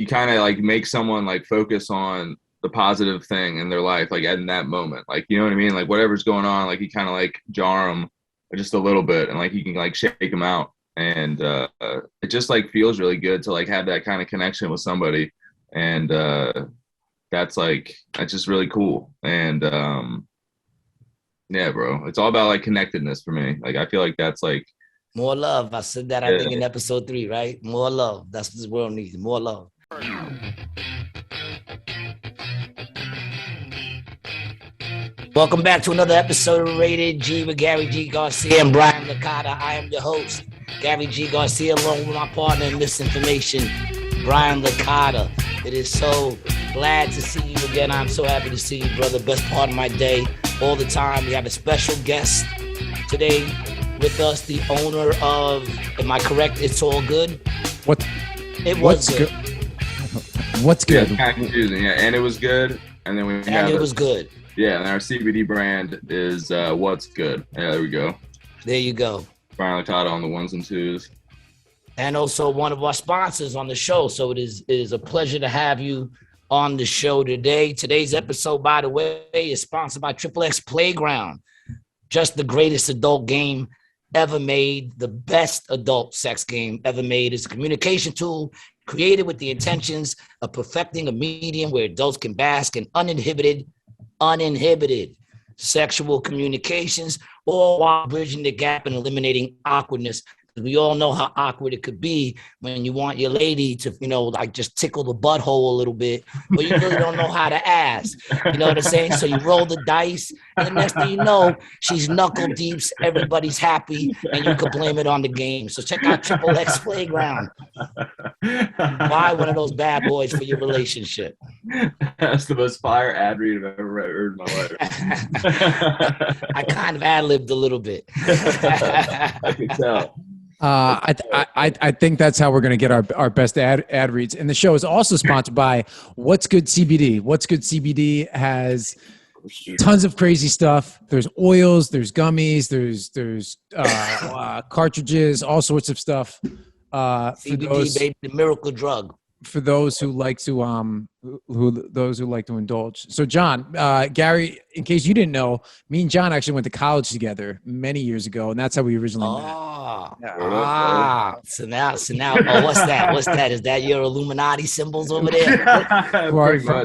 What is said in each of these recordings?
you kind of like make someone like focus on the positive thing in their life, like in that moment, like, you know what I mean? Like whatever's going on, like you kind of like jar them just a little bit and like you can like shake them out. And it just like feels really good to like have that kind of connection with somebody. And that's just really cool. And yeah, bro, it's all about like connectedness for me. Like I feel like that's like more love. I said that, I think, in episode 3, right? More love. That's what this world needs. More love. Welcome back to another episode of Rated G with Gary G. Garcia and Brian Licata. I am your host, Gary G. Garcia, along with my partner in misinformation, Brian Licata. It is so glad to see you again. I'm so happy to see you, brother. Best part of my day all the time. We have a special guest today with us, the owner of, am I correct? It's All Good? What's good? What's good? Yeah, kind of confusing. Yeah, and it was good. And then it was good. Yeah, and our CBD brand is What's Good. Yeah, there we go. There you go. Brian Licata on the ones and twos. And also one of our sponsors on the show. So it is a pleasure to have you on the show today. Today's episode, by the way, is sponsored by XXX Playground. Just the greatest adult game ever made. The best adult sex game ever made. It's a communication tool created with the intentions of perfecting a medium where adults can bask in uninhibited sexual communications, all while bridging the gap and eliminating awkwardness. We all know how awkward it could be when you want your lady to, like just tickle the butthole a little bit, but you really don't know how to ask. You know what I'm saying? So you roll the dice, and the next thing you know, she's knuckle deeps, everybody's happy, and you can blame it on the game. So check out XXX Playground. Buy one of those bad boys for your relationship. That's the most fire ad read I've ever heard in my life. I kind of ad-libbed a little bit. I can tell. I think that's how we're going to get our best ad reads. And the show is also sponsored by What's Good CBD. What's Good CBD has tons of crazy stuff. There's oils, there's gummies, there's cartridges, all sorts of stuff. CBD, baby, the miracle drug. For those who like to indulge. So John, Gary, in case you didn't know, me and John actually went to college together many years ago, and that's how we originally met. So now, what's that? What's that? Is that your Illuminati symbols over there?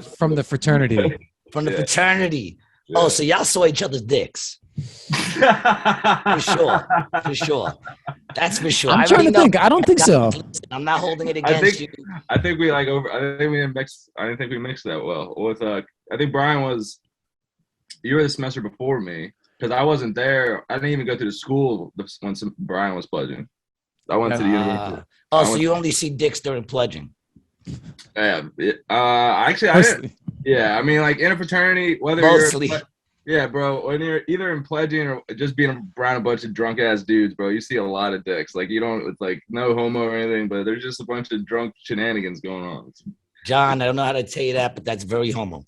From the fraternity. From the fraternity. Yeah. Oh, so y'all saw each other's dicks. For sure. That's for sure. I'm trying to think. I don't think so. I'm not holding it against you. I think we didn't mix. I didn't think we mixed that well. With I think Brian was. You were the semester before me because I wasn't there. I didn't even go to the school when Brian was pledging. I went to the university. So you only see dicks during pledging? Yeah. Actually, I didn't. Yeah, I mean, like in a fraternity, whether mostly. Yeah, bro. When you're either in pledging or just being around a bunch of drunk ass dudes, bro, you see a lot of dicks. Like it's like no homo or anything, but there's just a bunch of drunk shenanigans going on. John, I don't know how to tell you that, but that's very homo.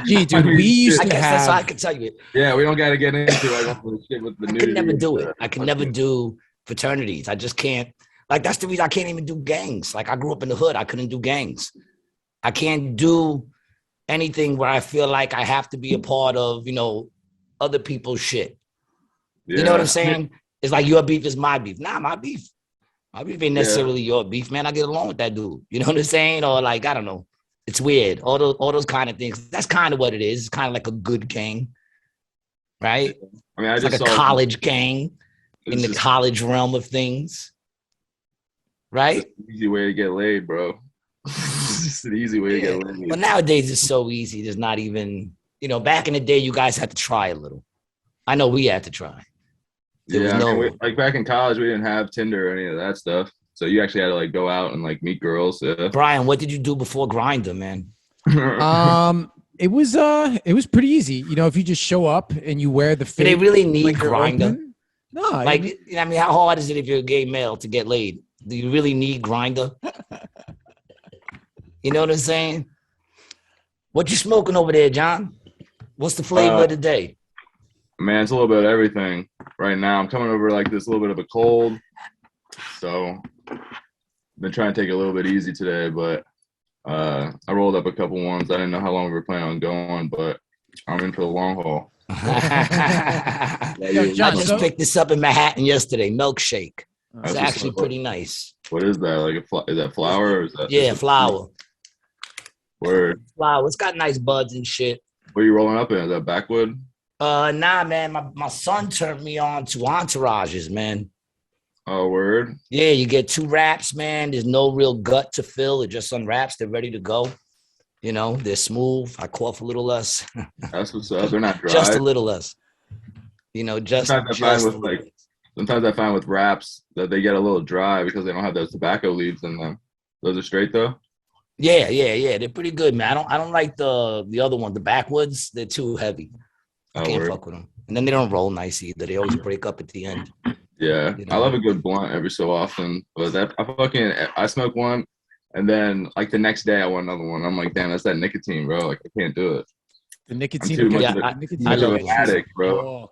Gee, dude, we used to have. That's all I can tell you. Yeah, we don't got to get into like all the shit with the nudity. I could never do it. I could never do fraternities. I just can't. Like that's the reason I can't even do gangs. Like I grew up in the hood. I couldn't do gangs. I can't do anything where I feel like I have to be a part of, other people's shit. Yeah. You know what I'm saying? It's like your beef is my beef. Nah, my beef ain't necessarily your beef, man. I get along with that dude. You know what I'm saying? Or like, I don't know. It's weird. All those kind of things. That's kind of what it is. It's kind of like a good gang, right? I mean, it's like a college gang in the college realm of things, right? Easy way to get laid, bro. It's just an easy way to get laid. But nowadays it's so easy. There's not even, back in the day, you guys had to try a little. I know we had to try. Like back in college, we didn't have Tinder or any of that stuff. So you actually had to like go out and like meet girls. Yeah. Brian, what did you do before Grindr, man? It was pretty easy. If you just show up and you wear the fit. Do they really need Grindr? No. Like, how hard is it if you're a gay male to get laid? Do you really need Grindr? You know what I'm saying? What you smoking over there, John? What's the flavor of the day? Man, it's a little bit of everything right now. I'm coming over like this little bit of a cold. So been trying to take it a little bit easy today, but I rolled up a couple ones. I didn't know how long we were planning on going, but I'm in for the long haul. Yo, John, I just picked this up in Manhattan yesterday. Milkshake. It's actually pretty nice. What is that? Like is that flour or is that? Yeah, flour. Word. Flour. It's got nice buds and shit. What are you rolling up in? Is that backwood? Nah, man. My son turned me on to entourages, man. Oh, word. Yeah, you get 2 wraps, man. There's no real gut to fill. It just unwraps. They're ready to go. You know, they're smooth. I cough a little less. That's what's up. They're not dry. Just a little less. You know, sometimes I find with wraps that they get a little dry because they don't have those tobacco leaves in them. Those are straight though. Yeah. They're pretty good, man. I don't like the other one, the backwoods. They're too heavy. I can't fuck with them. And then they don't roll nice either. They always break up at the end. Yeah, you know? I love a good blunt every so often, but I smoke one, and then like the next day I want another one. I'm like, damn, that's that nicotine, bro. Like I can't do it. The nicotine. Too much of an addict, bro.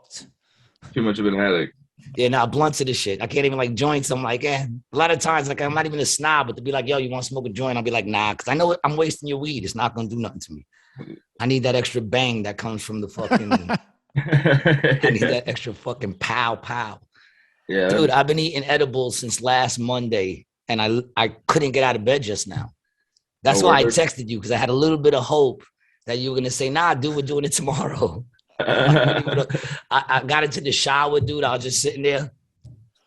Too much of an addict. Yeah, now blunts of this shit. I can't even like joints. I'm like, a lot of times, like I'm not even a snob, but to be like, yo, you want to smoke a joint? I'll be like, nah, because I know I'm wasting your weed. It's not gonna do nothing to me. I need that extra bang that comes from the fucking. I need that extra fucking pow. Yeah, dude, I've been eating edibles since last Monday, and I couldn't get out of bed just now. That's why I texted you, because I had a little bit of hope that you were gonna say, nah, dude, we're doing it tomorrow. I got into the shower, dude. I was just sitting there,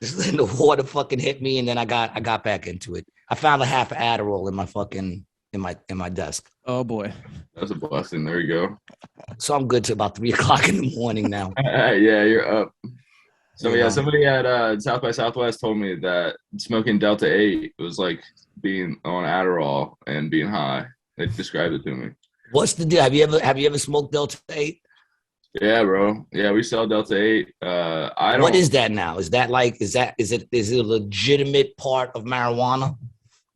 just letting the water fucking hit me, and then I got back into it. I found a half Adderall in my fucking in my desk. Oh boy, that's a blessing. There you go. So I'm good to about 3 o'clock in the morning now. Yeah, you're up. So yeah, somebody at South by Southwest told me that smoking Delta 8 was like being on Adderall and being high. They described it to me. What's the deal? Have you ever smoked Delta 8? Yeah, bro. Yeah, we sell Delta 8. What is that now? Is it a legitimate part of marijuana?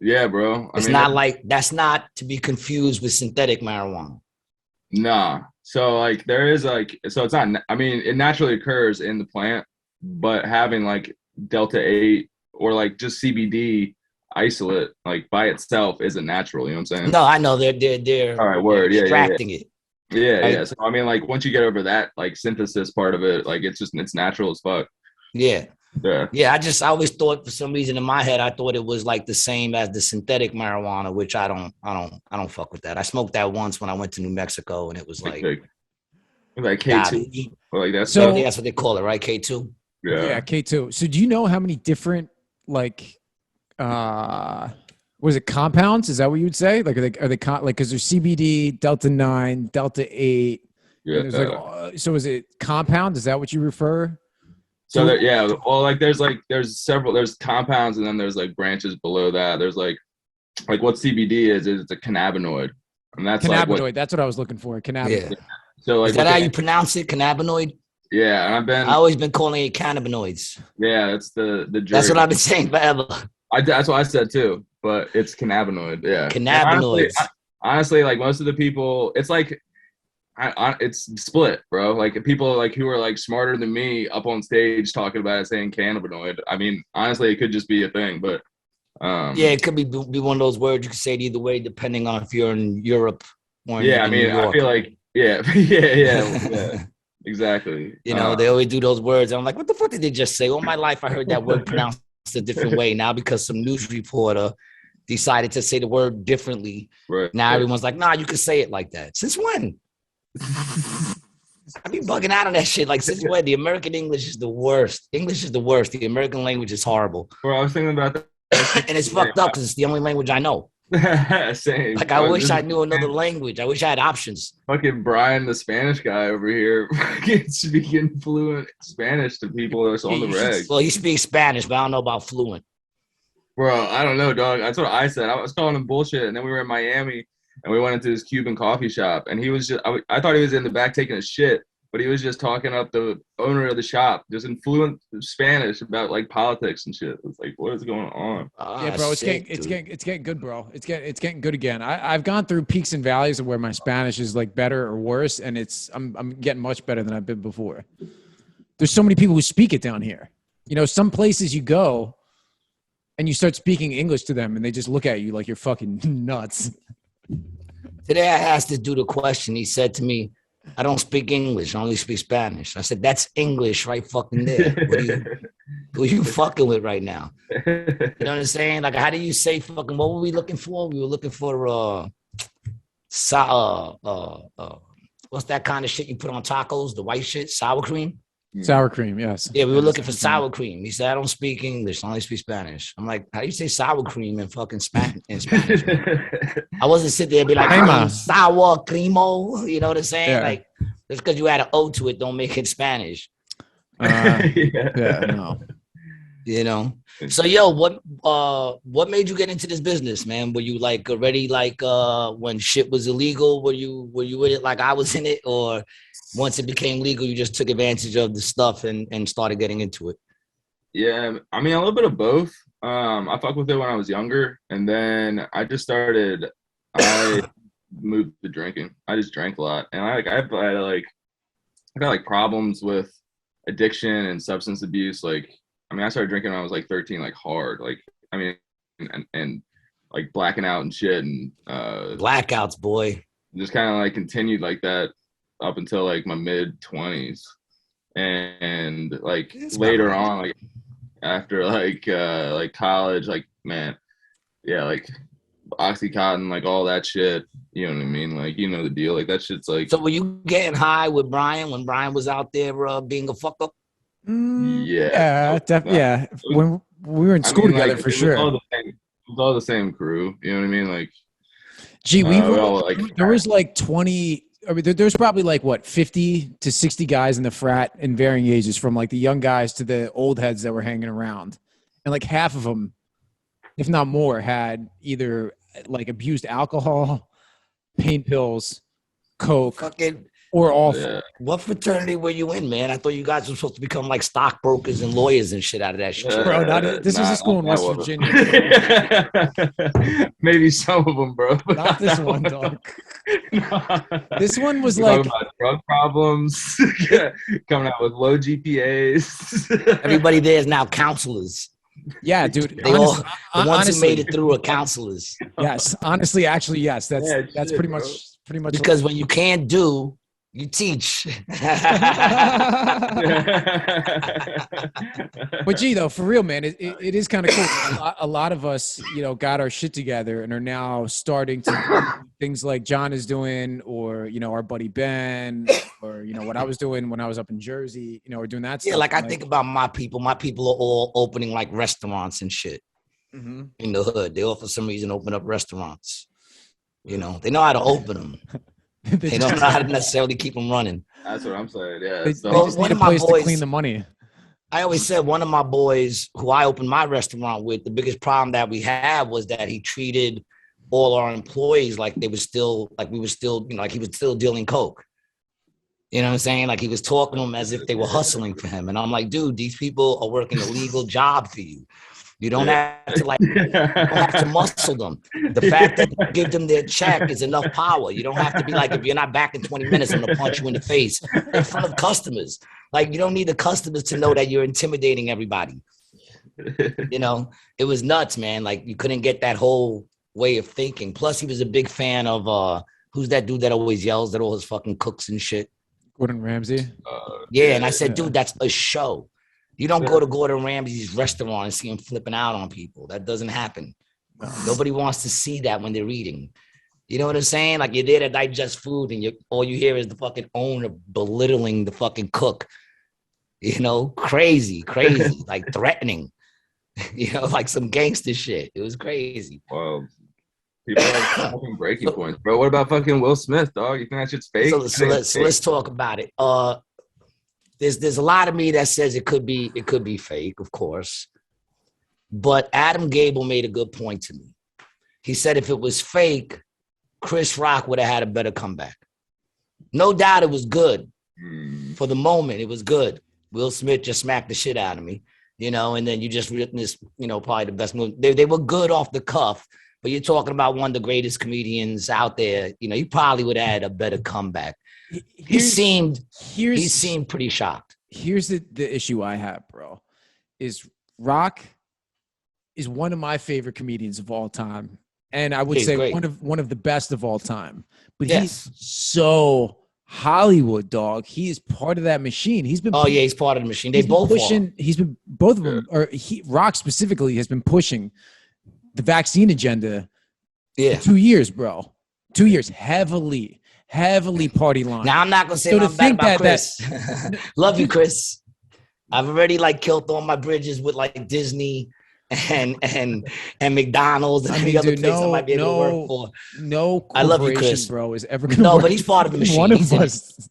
Yeah, bro. That's not to be confused with synthetic marijuana. Nah. So like there is so it's not, I mean, it naturally occurs in the plant, but having like Delta 8 or like just CBD isolate like by itself isn't natural. You know what I'm saying? No, I know they're all right, word. Extracting it. Yeah, yeah. So I mean, like once you get over that like synthesis part of it, like it's natural as fuck. Yeah. Yeah. I always thought, for some reason in my head, I thought it was like the same as the synthetic marijuana, which I don't fuck with that. I smoked that once when I went to New Mexico, and it was like K2, or like that's so. That's what they call it, right? K2. Yeah, K2. So do you know how many different like was it compounds? Is that what you would say? Like are they like because there's CBD, Delta 9, Delta 8. Yeah. So is it compound? Is that what you refer? So well, like there's compounds, and then there's like branches below that. There's like what CBD is it's a cannabinoid, and that's cannabinoid. That's what I was looking for. Cannabinoid. Yeah. So like, is that how you pronounce it? Cannabinoid. Yeah, and I've always been calling it cannabinoids. Yeah, that's the jury. That's what I've been saying forever. That's what I said too, but it's cannabinoid. Yeah, cannabinoids. Honestly, like most of the people, it's like. It's split, bro. Like people like who are like smarter than me up on stage talking about it saying cannabinoid. I mean, honestly, it could just be a thing, but it could be one of those words you could say it either way, depending on if you're in Europe or in New York. I feel like yeah, exactly. You know, they always do those words. And I'm like, what the fuck did they just say? All my life, I heard that word pronounced a different way. Now, because some news reporter decided to say the word differently, now everyone's like, nah, you can say it like that. Since when? I be bugging out on that shit. Like, since when? The American English is the worst. English is the worst. The American language is horrible. Well, I was thinking about that. And it's fucked up because it's the only language I know. Same. Like, I wish I knew another language. I wish I had options. Fucking Brian, the Spanish guy over here, speaking fluent Spanish to people that's on the reg. Well, he speaks Spanish, but I don't know about fluent. Bro, I don't know, dog. That's what I said. I was calling him bullshit. And then we were in Miami. And we went into this Cuban coffee shop, and he was just, I thought he was in the back taking a shit, but he was just talking up the owner of the shop, just in fluent Spanish about like politics and shit. It's like, what is going on? Yeah, bro, it's getting good, bro. It's getting good again. I've gone through peaks and valleys of where my Spanish is like better or worse, and I'm getting much better than I've been before. There's so many people who speak it down here. You know, some places you go, and you start speaking English to them and they just look at you like you're fucking nuts. Today I asked this dude a question. He said to me, I don't speak English. I only speak Spanish. I said, that's English right fucking there. Who are you fucking with right now? You know what I'm saying? Like, how do you say fucking, what were we looking for? We were looking for, what's that kind of shit you put on tacos? The white shit? Sour cream? Sour cream, yes. Yeah, we were looking for sour cream. He said, I don't speak English. I only speak Spanish. I'm like, how do you say sour cream in fucking Spanish? I wasn't sitting there and be like, sour cremo. You know what I'm saying? Yeah. Like, just because you add an O to it, don't make it Spanish. No. You know? So, yo, what made you get into this business, man? Were you like already like when shit was illegal? Were you in it like I was in it? Or once it became legal, you just took advantage of the stuff and started getting into it? Yeah, I mean, a little bit of both. I fucked with it when I was younger, and then I moved to drinking. I just drank a lot, and I got like problems with addiction and substance abuse. Like, I mean, I started drinking when I was like 13, like hard. Like, I mean, and like blacking out and shit, and blackouts, boy. Just kind of like continued like that up until like my mid 20s, and like later on, like after like college, like, man, yeah, like Oxycontin, like all that shit, you know what I mean? Like, you know the deal, like that shit's like. So were you getting high with Brian when Brian was out there being a fuck up? Yeah, definitely. Yeah, when we were in school together, like, for sure. It was all the same crew, you know what I mean? Like, gee, there was like 20. I mean, there's probably like what 50 to 60 guys in the frat in varying ages, from like the young guys to the old heads that were hanging around, and like half of them, if not more, had either like abused alcohol, pain pills, coke, or all. Yeah. What fraternity were you in, man? I thought you guys were supposed to become like stockbrokers and lawyers and shit out of that shit. Bro, this was a school in West Virginia. Maybe some of them, bro. Not this one, dog. No. This one was like about drug problems, coming out with low GPAs. Everybody there is now counselors. Yeah, dude. The ones who made it through are counselors. Yes, honestly, actually, yes. That's pretty much because when you can't do, you teach. But gee, though, for real, man, it is kind of cool. A lot of us, you know, got our shit together and are now starting to do things like John is doing, or, you know, our buddy Ben, or, you know, what I was doing when I was up in Jersey, you know, we're doing that stuff. Yeah, like I think about my people. My people are all opening like restaurants and shit in the hood. They all, for some reason, open up restaurants. You know, they know how to open them. They don't know how to necessarily keep them running. That's what I'm saying. Yeah. They just need a place to clean the money. I always said one of my boys who I opened my restaurant with, the biggest problem that we had was that he treated all our employees like they were still, like we were still, you know, like he was still dealing coke. You know what I'm saying? Like he was talking to them as if they were hustling for him. And I'm like, dude, these people are working a legal job for you. You don't have to you don't have to muscle them. The fact that you give them their check is enough power. You don't have to be like, if you're not back in 20 minutes, I'm gonna punch you in the face in front of customers. Like, you don't need the customers to know that you're intimidating everybody. You know, it was nuts, man. Like, you couldn't get that whole way of thinking. Plus, he was a big fan of who's that dude that always yells at all his fucking cooks and shit? Gordon Ramsay. Yeah, and I said, dude, that's a show. You don't go to Gordon Ramsay's restaurant and see him flipping out on people. That doesn't happen. Nobody wants to see that when they're eating. You know what I'm saying? Like, you're there to digest food, and all you hear is the fucking owner belittling the fucking cook. You know, crazy, like threatening. You know, like some gangster shit. It was crazy. Wow. People have fucking breaking points, bro. What about fucking Will Smith, dog? You think that shit's fake? So let's talk about it. There's a lot of me that says it could be fake, of course. But Adam Gable made a good point to me. He said if it was fake, Chris Rock would have had a better comeback. No doubt it was good. For the moment, it was good. Will Smith just smacked the shit out of me, you know, and then you just witnessed, you know, probably the best movie. They were good off the cuff, but you're talking about one of the greatest comedians out there. You know, you probably would have had a better comeback. He seemed pretty shocked. Here's the issue I have, bro, is Rock is one of my favorite comedians of all time, and I would He's say great. one of the best of all time. But Yes. he's so Hollywood, dog. He is part of that machine. He's been Oh yeah, he's part of the machine. They he's been both pushing. are. He's been both of them, or Rock specifically has been pushing the vaccine agenda. Yeah. For 2 years, bro. 2 years, heavily party line. Now I'm not gonna say So to nothing bad think about that- Chris. Love you, Chris. I've already like killed all my bridges with like Disney and McDonald's and I mean, any other dude, place I might be able to work for. No I love you, corporation, Chris. bro, is ever gonna No, work but he's part of the for machine. One of He's in us.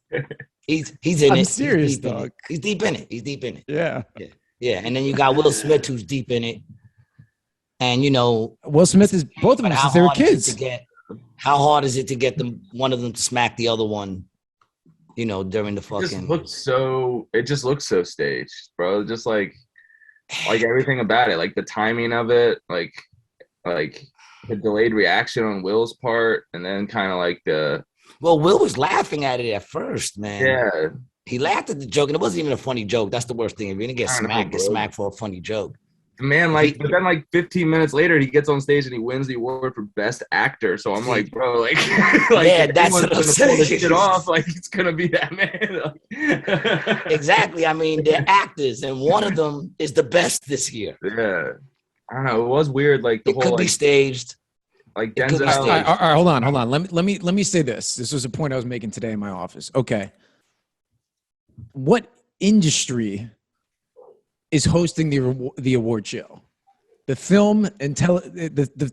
He's in I'm it. serious, He's deep in dog. it. He's deep in it. He's deep in it. Yeah. Yeah. And then you got Will Smith who's deep in it. And you know, Will Smith is both of them but how since they were hard is kids. it to get? How hard is it to get them? One of them to smack the other one. You know, during the It fucking. just looks so staged, bro. Just like everything about it, like the timing of it, like the delayed reaction on Will's part, and then kind of like the Well, Will was laughing at it at first, man. yeah. He laughed at the joke, and it wasn't even a funny joke. That's the worst thing. If you're gonna get I don't know, smacked, get bro. smacked for a funny joke. Man, like, but then like 15 minutes later, he gets on stage and he wins the award for best actor. So I'm like, bro, like, Yeah, if that's anyone's what I'm gonna pull saying. this shit off, like, it's gonna be that man. Exactly. I mean, they're actors, and one of them is the best this year. Yeah, I don't know. It was weird, like the It could whole be like, staged. like it could be Denzel. staged. All right, hold on. Let me say this. This was a point I was making today in my office. Okay. What industry is hosting the award show? The film and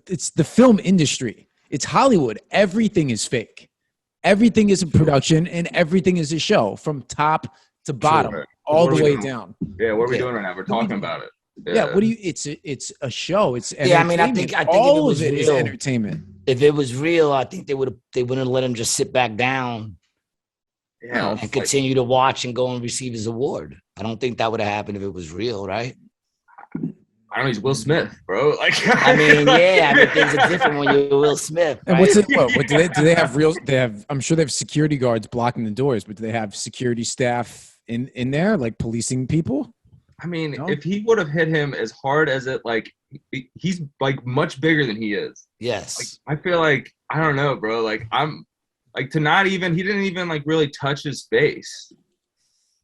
it's the film industry. It's Hollywood. Everything is fake. Everything is a production and everything is a show from top to bottom, Sure. all What are the we way doing? down. Yeah, what are we Yeah. doing right now? We're talking about it. Yeah. What do you? It's a show. It's Yeah, I mean, I entertainment. think if it all was of it is real- entertainment. If it was real, I think they wouldn't let him just sit back down Yeah, and continue to watch and go and receive his award. I don't think that would have happened if it was real, right? I don't know. He's Will Smith, bro. Like, I mean, yeah, I mean, things are different when you're Will Smith. And Right? what's it? What do they have real? They have. I'm sure they have security guards blocking the doors, but do they have security staff in there, like policing people? I mean, No? if he would have hit him as hard as it, like, he's like much bigger than he is. Yes. Like, I feel like, I don't know, bro. Like, I'm like he didn't even like really touch his face.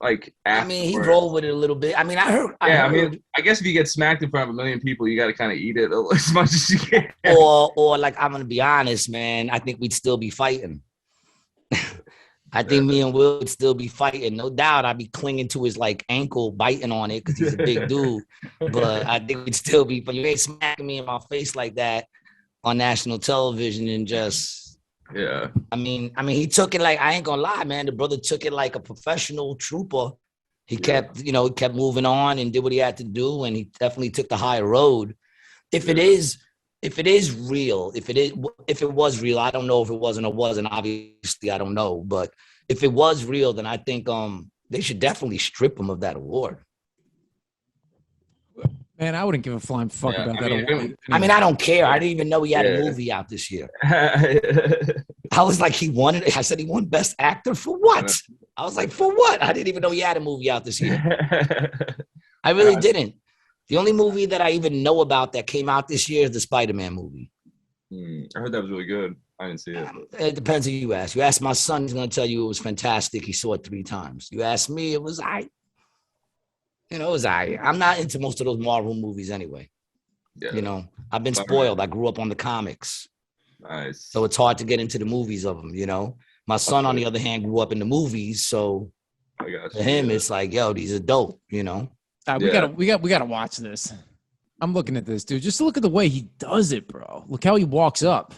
Like, I mean, he afterwards. rolled with it a little bit. I mean, I heard. Yeah, I mean, I guess if you get smacked in front of a million people, you got to kind of eat it as much as you can. or like, I'm gonna be honest, man. I think we'd still be fighting. I think me and Will would still be fighting. No doubt, I'd be clinging to his like ankle, biting on it because he's a big dude. But I think we'd still be. But you ain't smacking me in my face like that on national television and just. Yeah. I mean, he took it like, I ain't gonna lie, man. The brother took it like a professional trooper. He kept moving on and did what he had to do, and he definitely took the higher road. If it is real, if it was real, I don't know if it wasn't or wasn't. Obviously, I don't know. But if it was real, then I think they should definitely strip him of that award. Man, I wouldn't give a flying fuck about that award. I mean, I don't care. I didn't even know he had a movie out this year. I was like, he won it. I said he won Best Actor for what? I was like, for what? I didn't even know he had a movie out this year. I really didn't. The only movie that I even know about that came out this year is the Spider-Man movie. I heard that was really good. I didn't see it. It depends who you ask. You ask my son, he's going to tell you it was fantastic. He saw it 3 times. You ask me, it was it was I'm not into most of those Marvel movies anyway. Yeah. I've been spoiled. I grew up on the comics. Nice. So it's hard to get into the movies of them, My son, on the other hand, grew up in the movies. So I got for him, it's like, yo, these are dope, We gotta watch this. I'm looking at this, dude. Just look at the way he does it, bro. Look how he walks up.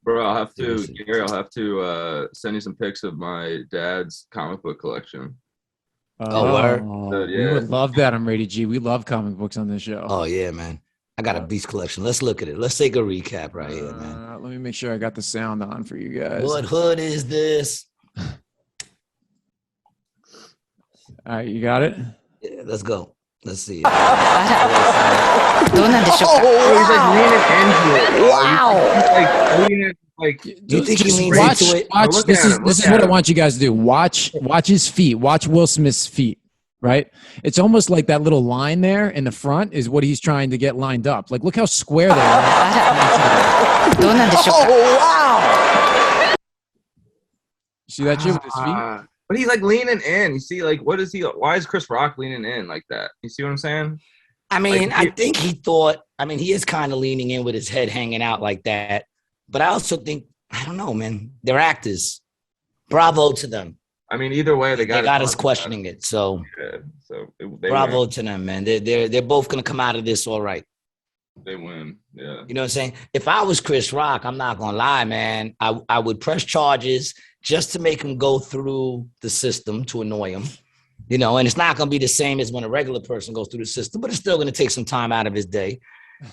Bro, I'll have to send you some pics of my dad's comic book collection. Word. We would love that on Rated G. We love comic books on this show. Oh yeah, man. I got a beast collection. Let's look at it. Let's take a recap right here, man. Let me make sure I got the sound on for you guys. What hood is this? All right, you got it? Yeah, let's go. Let's see. どうなんでしょうか He's like leaning into it. Wow. Like leaning, like Do you think he Just leans watch, into it? watch. Look This at is him, this look is what at I him. want you guys to do. Watch his feet. Watch Will Smith's feet. right? It's almost like that little line there in the front is what he's trying to get lined up. Like, look how square they are. どうなんでしょうか。 See that shit with his feet? But he's like leaning in. You see, like, what is he? Why is Chris Rock leaning in like that? You see what I'm saying? I mean, Like, I think he thought, I mean, he is kind of leaning in with his head hanging out like that. But I also think, I don't know, man. They're actors. Bravo to them. I mean, either way, they got us questioning it. So, yeah, so they bravo win. to them, man. They're both gonna come out of this all right. They win. Yeah. You know what I'm saying? If I was Chris Rock, I'm not gonna lie, man. I would press charges just to make him go through the system to annoy him. You know, and it's not gonna be the same as when a regular person goes through the system, but it's still gonna take some time out of his day.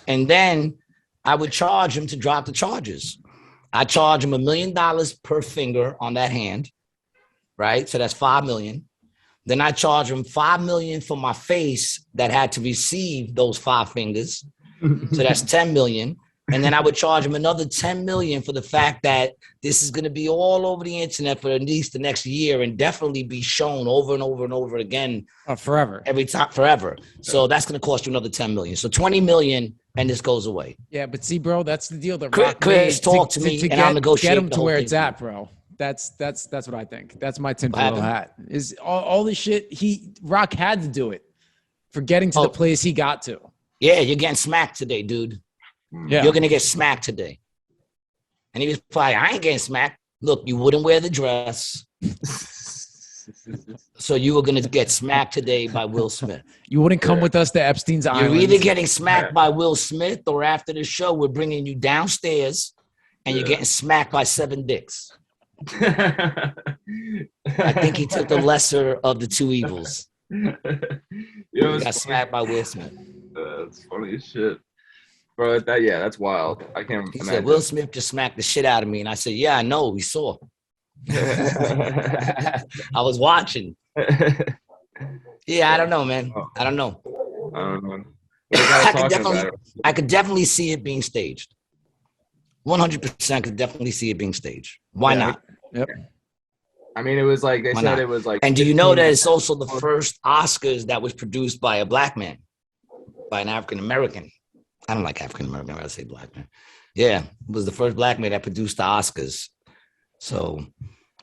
And then I would charge him to drop the charges. I charge him $1 million per finger on that hand, right? So that's 5 million. Then I charge him 5 million for my face that had to receive those 5 fingers. So that's 10 million. And then I would charge him another 10 million for the fact that this is going to be all over the internet for at least the next year and definitely be shown over and over and over again. Forever. Every time, forever. So that's going to cost you another 10 million. So 20 million and this goes away. Yeah, but see, bro, that's the deal. That Chris, talk to me and I'll negotiate. Get him the to whole where thing. it's at, bro. That's what I think. That's my tinfoil happened? hat. Is all this shit. Rock had to do it for getting to the place he got to. Yeah, you're getting smacked today, dude. Yeah. You're gonna get smacked today. And he was probably, I ain't getting smacked. Look, you wouldn't wear the dress. So you were gonna get smacked today by Will Smith. You wouldn't come with us to Epstein's Island. You're either getting smacked by Will Smith or after the show, we're bringing you downstairs and you're getting smacked by 7 dicks. I think he took the lesser of the 2 evils. You He got smacked by Will Smith. That's funny as shit. Bro, that's wild. I can't He imagine. said, Will Smith just smacked the shit out of me. And I said, yeah, I know. We saw. I was watching. Yeah, I don't know, man. I don't know. I don't know. I could definitely see it being staged. 100% could definitely see it being staged. Why not? Yep. I mean, it was like they Why said not? it was like. And do you know that it's also the first Oscars that was produced by a black man, by an African American? I don't like African American. I say black man. Yeah, it was the first black man that produced the Oscars. So,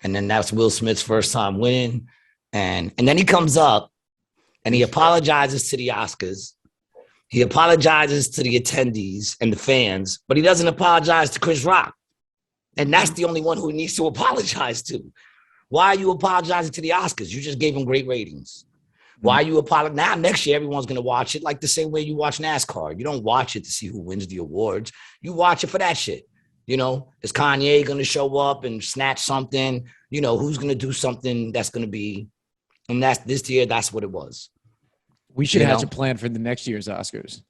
and then that's Will Smith's first time winning, and then he comes up and he apologizes to the Oscars. He apologizes to the attendees and the fans, but he doesn't apologize to Chris Rock. And that's the only one who needs to apologize to. Why are you apologizing to the Oscars? You just gave them great ratings. Why are you apologizing? Now, next year, everyone's going to watch it like the same way you watch NASCAR. You don't watch it to see who wins the awards. You watch it for that shit. You know, is Kanye going to show up and snatch something? You know, who's going to do something that's going to be, and that's this year, that's what it was. We should have a plan for the next year's Oscars.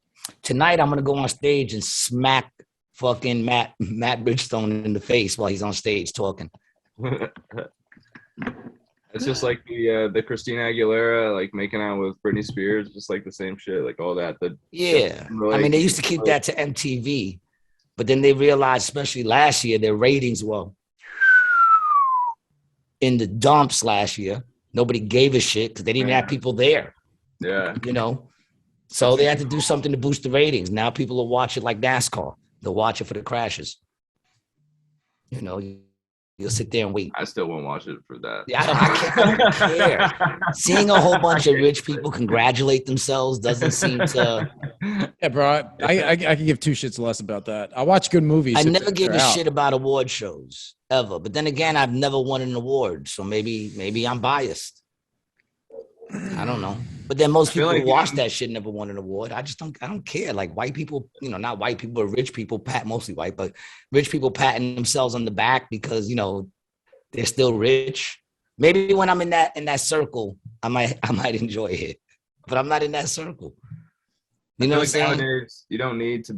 Tonight, I'm going to go on stage and smack fucking Matt Bridgestone in the face while he's on stage talking. It's just like the Christina Aguilera, like making out with Britney Spears, just like the same shit, like all that. Yeah. I mean, they used to keep that to MTV, but then they realized, especially last year, their ratings were in the dumps last year. Nobody gave a shit because they didn't even have people there. Yeah. You know? So they had to do something to boost the ratings. Now people will watch it like NASCAR. They'll watch it for the crashes. You know, you'll sit there and wait. I still won't watch it for that. Yeah, I don't care. Seeing a whole bunch of rich people congratulate themselves doesn't seem to. Yeah, bro. I can give 2 shits less about that. I watch good movies. I never give a shit about award shows ever. But then again, I've never won an award, so maybe I'm biased. I don't know. But then most people who watch that shit never won an award. I don't care. Like white people, you know, not white people, but rich people mostly white, but rich people patting themselves on the back because, you know, they're still rich. Maybe when I'm in that circle, I might enjoy it. But I'm not in that circle. You know what I'm saying? Nowadays, you don't need to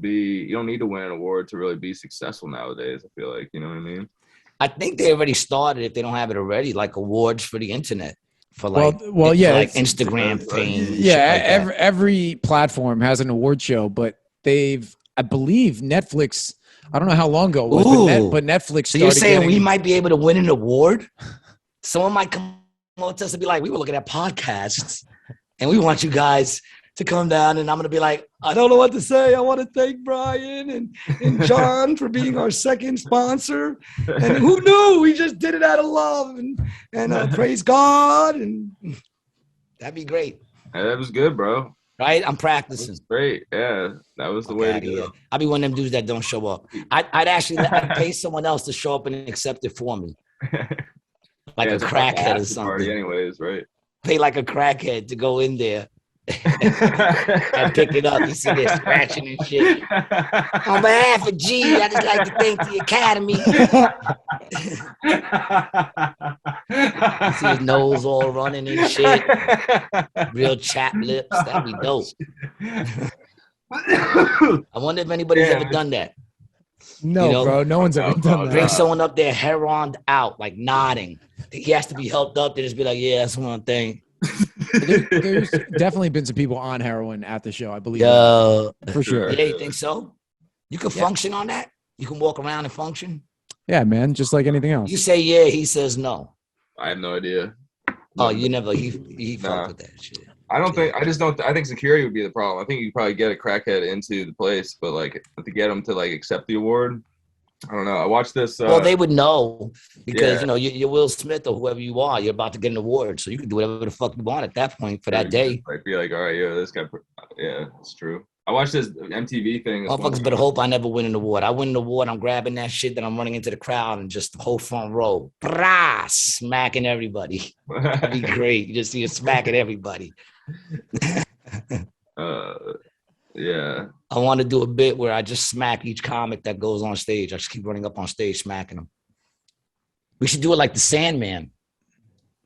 win an award to really be successful nowadays, I feel like, you know what I mean? I think they already started, if they don't have it already, like awards for the internet. For like, yeah, like Instagram fame. Yeah, like every platform has an award show, but I believe Netflix, I don't know how long ago it was, but Netflix started. So you're saying we might be able to win an award? Someone might come want us to be like, we were looking at podcasts and we want you guys to come down, and I'm going to be like, I don't know what to say. I want to thank Brian and John for being our second sponsor. And who knew? We just did it out of love and praise God. And that'd be great. Hey, that was good, bro. Right? I'm practicing. Great. Yeah. That was the way to go. I'll be one of them dudes that don't show up. I'd actually pay someone else to show up and accept it for me. Like a crackhead or something. Party anyways, right? Pay like a crackhead to go in there and pick it up. You see they're scratching and shit. On behalf of G, I just like to thank the Academy. You see his nose all running and shit. Real chap lips. That'd be dope. I wonder if anybody's ever done that. No, bro. No one's ever done that. Bring someone up there, heroned out, like nodding. He has to be helped up. They just be like, yeah, that's one thing. There's definitely been some people on heroin at the show, I believe. For sure. Yeah, you think so? You can function on that? You can walk around and function? Yeah, man. Just like anything else. You say yeah, he says no. I have no idea. Oh, you never, he fucked with that shit. I think security would be the problem. I think you could probably get a crackhead into the place, but like to get them to like accept the award, I don't know. I watched this. Well, they would know because, you know, you're Will Smith or whoever you are. You're about to get an award. So you can do whatever the fuck you want at that point for that day. Like, be like, all right, yeah, this guy. Yeah, it's true. I watched this MTV thing. Motherfuckers better hope I never win an award. I win an award, I'm grabbing that shit, then I'm running into the crowd and just the whole front row. Brah, smacking everybody. That'd be great. You just see it smacking everybody. Yeah. I want to do a bit where I just smack each comic that goes on stage. I just keep running up on stage, smacking them. We should do it like the Sandman.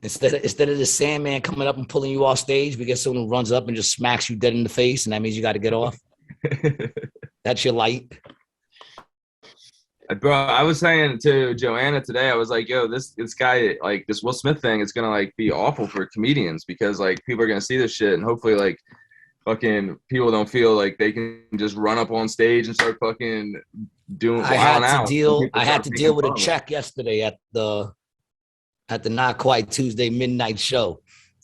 Instead of the Sandman coming up and pulling you off stage, we get someone who runs up and just smacks you dead in the face, and that means you got to get off. That's your light. Bro, I was saying to Joanna today, I was like, yo, this guy, like this Will Smith thing, it's gonna like be awful for comedians because like people are gonna see this shit and hopefully like fucking people don't feel like they can just run up on stage and start fucking doing. I had to deal with a check yesterday at the Not Quite Tuesday midnight show.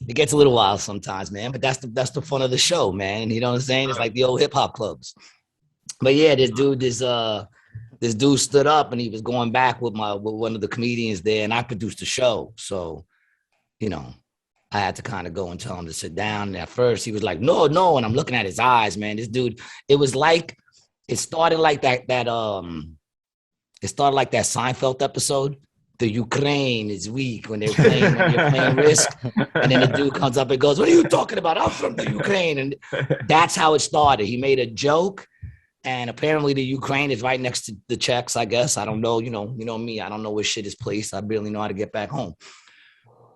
It gets a little wild sometimes, man, but that's the fun of the show, man. You know what I'm saying? It's like the old hip hop clubs. But yeah, this dude stood up and he was going back with one of the comedians there, and I produced the show. So, you know, I had to kind of go and tell him to sit down. And at first he was like, no. And I'm looking at his eyes, man. This dude, it started like that Seinfeld episode. The Ukraine is weak when you're playing Risk. And then the dude comes up and goes, what are you talking about? I'm from the Ukraine. And that's how it started. He made a joke. And apparently the Ukraine is right next to the Czechs, I guess. I don't know. You know me. I don't know where shit is placed. I barely know how to get back home.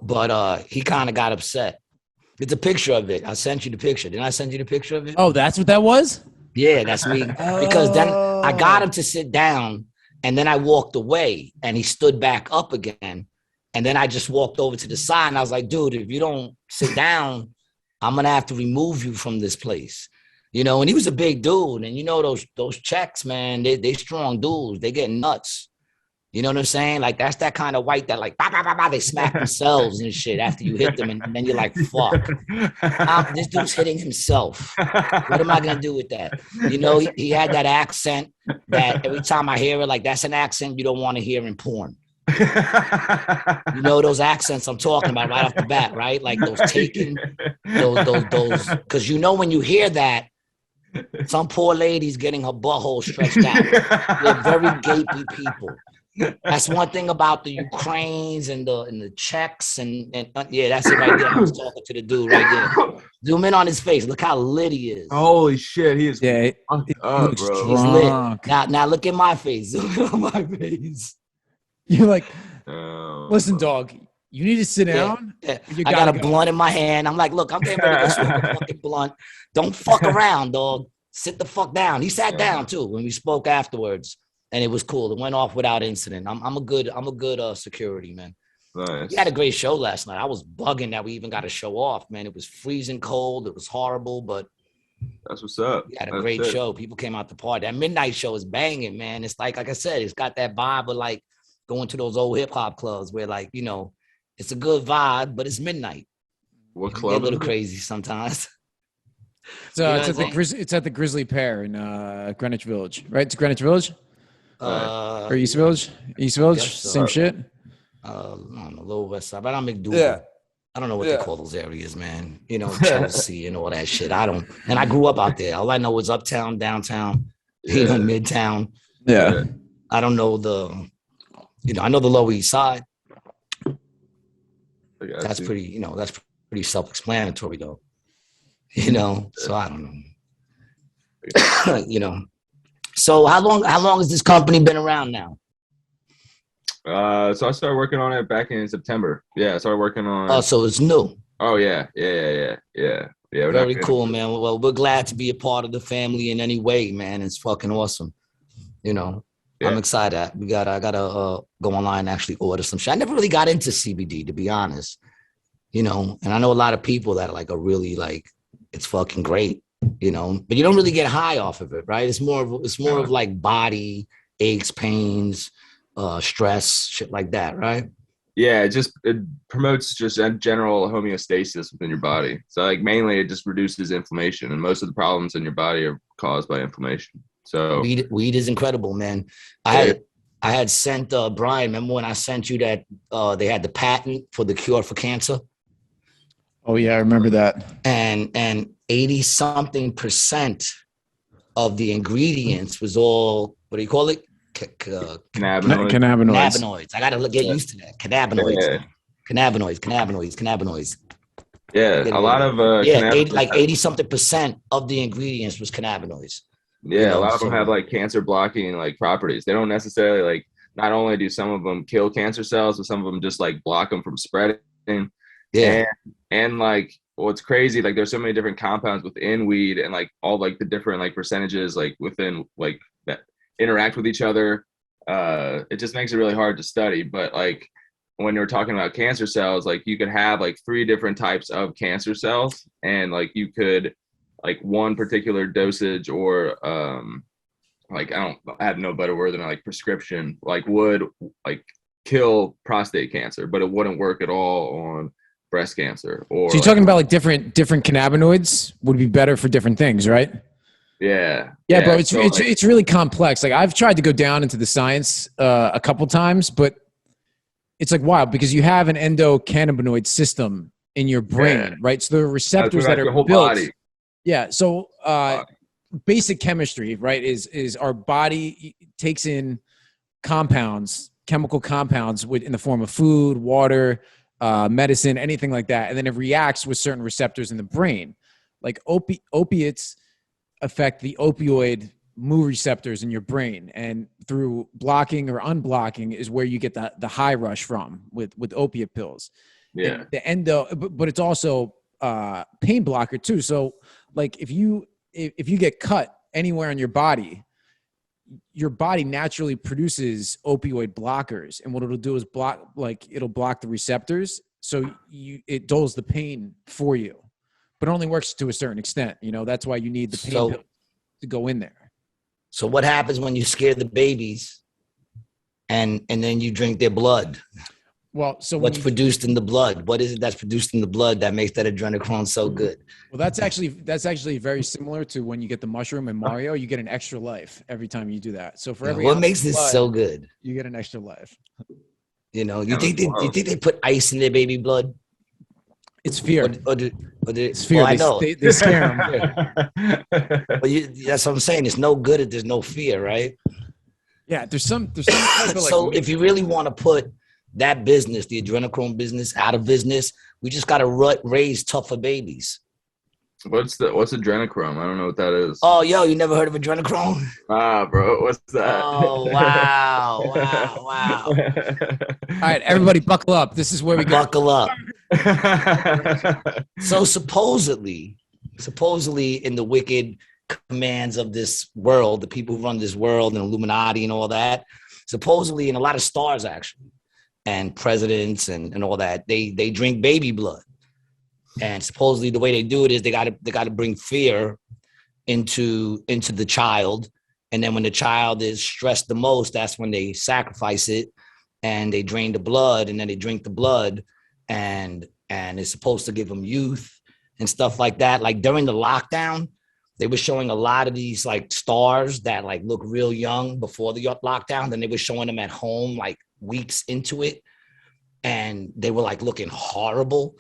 But he kind of got upset. It's a picture of it. I sent you the picture. Didn't I send you the picture of it? Oh, that's what that was? Yeah, that's me. Because then I got him to sit down, and then I walked away, and he stood back up again. And then I just walked over to the side, and I was like, dude, if you don't sit down, I'm going to have to remove you from this place. You know, and he was a big dude. And you know, those Czechs, man, they strong dudes. They get nuts. You know what I'm saying? Like, that's that kind of white that like, bah, bah, bah, bah, they smack themselves and shit after you hit them. And then you're like, fuck, this dude's hitting himself. What am I going to do with that? You know, he had that accent that every time I hear it, like, that's an accent you don't want to hear in porn. You know those accents I'm talking about right off the bat, right? Like those taken, those, because you know when you hear that, some poor lady's getting her butthole stretched out. They're very gapey people. That's one thing about the Ukrainians and the Czechs and yeah, that's it right there. I was talking to the dude right there. Zoom in on his face. Look how lit he is. Holy shit, he is. Yeah, bro. He's lit. Now look at my face. Zoom in on my face. You're like, listen, dog. You need to sit down. Yeah. I got a blunt in my hand. I'm like, look, I'm getting ready to go smoke a fucking blunt. Don't fuck around, dog. Sit the fuck down. He sat down too when we spoke afterwards, and it was cool. It went off without incident. I'm a good security man. Nice. We had a great show last night. I was bugging that we even got a show off, man. It was freezing cold. It was horrible, but that's what's up. We had a great show. People came out to party. That midnight show is banging, man. It's like I said, it's got that vibe of like going to those old hip hop clubs where, like, you know, It's a good vibe, but it's midnight. What It can club? get a little is it? crazy sometimes. So You know it's what at I'm it's at the Grizzly Pear in Greenwich Village, right? It's Greenwich Village or East Village? East Village, guess so. same shit. I don't know, Lower West Side, but I'm McDougal. Yeah. I don't know what they call those areas, man. You know, Chelsea and all that shit. I don't. And I grew up out there. All I know was uptown, downtown, you know, midtown. Yeah. I don't know the, you know, I know the Lower East Side. That's pretty, that's pretty self-explanatory though. You know, so I don't know. You know. So how long has this company been around now? So I started working on it back in September. Yeah, I started working on. Oh, so it's new. Oh yeah. Very cool, man. Well, we're glad to be a part of the family in any way, man. It's fucking awesome. You know, I'm excited. I gotta go online and actually order some shit. I never really got into CBD, to be honest. You know, and I know a lot of people that are really like, it's fucking great. You know, but you don't really get high off of it, right? It's more of like body aches, pains, stress, shit like that, right? Yeah, it promotes just a general homeostasis within your body. So like mainly it just reduces inflammation, and most of the problems in your body are caused by inflammation. So weed is incredible, man. I had sent Brian. Remember when I sent you that they had the patent for the cure for cancer? Oh yeah, I remember that. And 80-something% of the ingredients was all, what do you call it? Cannabinoids. Cannabinoids. I gotta get used to that. Cannabinoids. Yeah. Cannabinoids. Yeah, a lot of 80-something% of the ingredients was cannabinoids. Yeah, a lot of them have like cancer blocking like properties. They don't necessarily like. Not only do some of them kill cancer cells, but some of them just like block them from spreading. Yeah, and like what's crazy, like there's so many different compounds within weed, and like all like the different like percentages like within like that interact with each other. It just makes it really hard to study. But like when you're talking about cancer cells, like you could have like 3 different types of cancer cells, and like you could like one particular dosage or like I have no better word than like prescription like would like kill prostate cancer, but it wouldn't work at all on breast cancer. Or so you're talking about like different cannabinoids would be better for different things, right? Yeah, bro. It's really complex. Like I've tried to go down into the science a couple times, but it's like wild because you have an endocannabinoid system in your brain, right? So there are receptors that are your whole built. body. Yeah. So basic chemistry, right? Is our body takes in compounds, chemical compounds in the form of food, water, medicine, anything like that, and then it reacts with certain receptors in the brain. Like opiates affect the opioid mu receptors in your brain, and through blocking or unblocking is where you get the high rush from with opiate pills. Yeah. And but it's also pain blocker too. So like if you get cut anywhere on your body naturally produces opioid blockers, and what it'll do is it'll block the receptors, so it dulls the pain for you, but it only works to a certain extent. You know, that's why you need the pain pill to go in there. So what happens when you scare the babies and then you drink their blood? Well, so what's produced in the blood? What is it that's produced in the blood that makes that adrenochrome so good? Well, that's actually very similar to when you get the mushroom in Mario. You get an extra life every time you do that. So for every what makes this so good? You get an extra life. You know, you think they put ice in their baby blood? It's fear. It's fear. Well, I know. They scare them. But that's what I'm saying. It's no good if there's no fear, right? Yeah, there's some type of so if you really want to put that business, the adrenochrome business, out of business, we just got to raise tougher babies. What's adrenochrome? I don't know what that is. Oh, yo, you never heard of adrenochrome? Bro, what's that? Oh, wow. All right, everybody buckle up. This is where we buckle up. So supposedly in the wicked commands of this world, the people who run this world and Illuminati and all that, supposedly, and a lot of stars actually, and presidents and all that, they drink baby blood. And supposedly the way they do it is they got to bring fear into the child. And then when the child is stressed the most, that's when they sacrifice it and they drain the blood, and then they drink the blood. and it's supposed to give them youth and stuff like that. Like during the lockdown, they were showing a lot of these like stars that like look real young before the lockdown. Then they were showing them at home like weeks into it, and they were like looking horrible.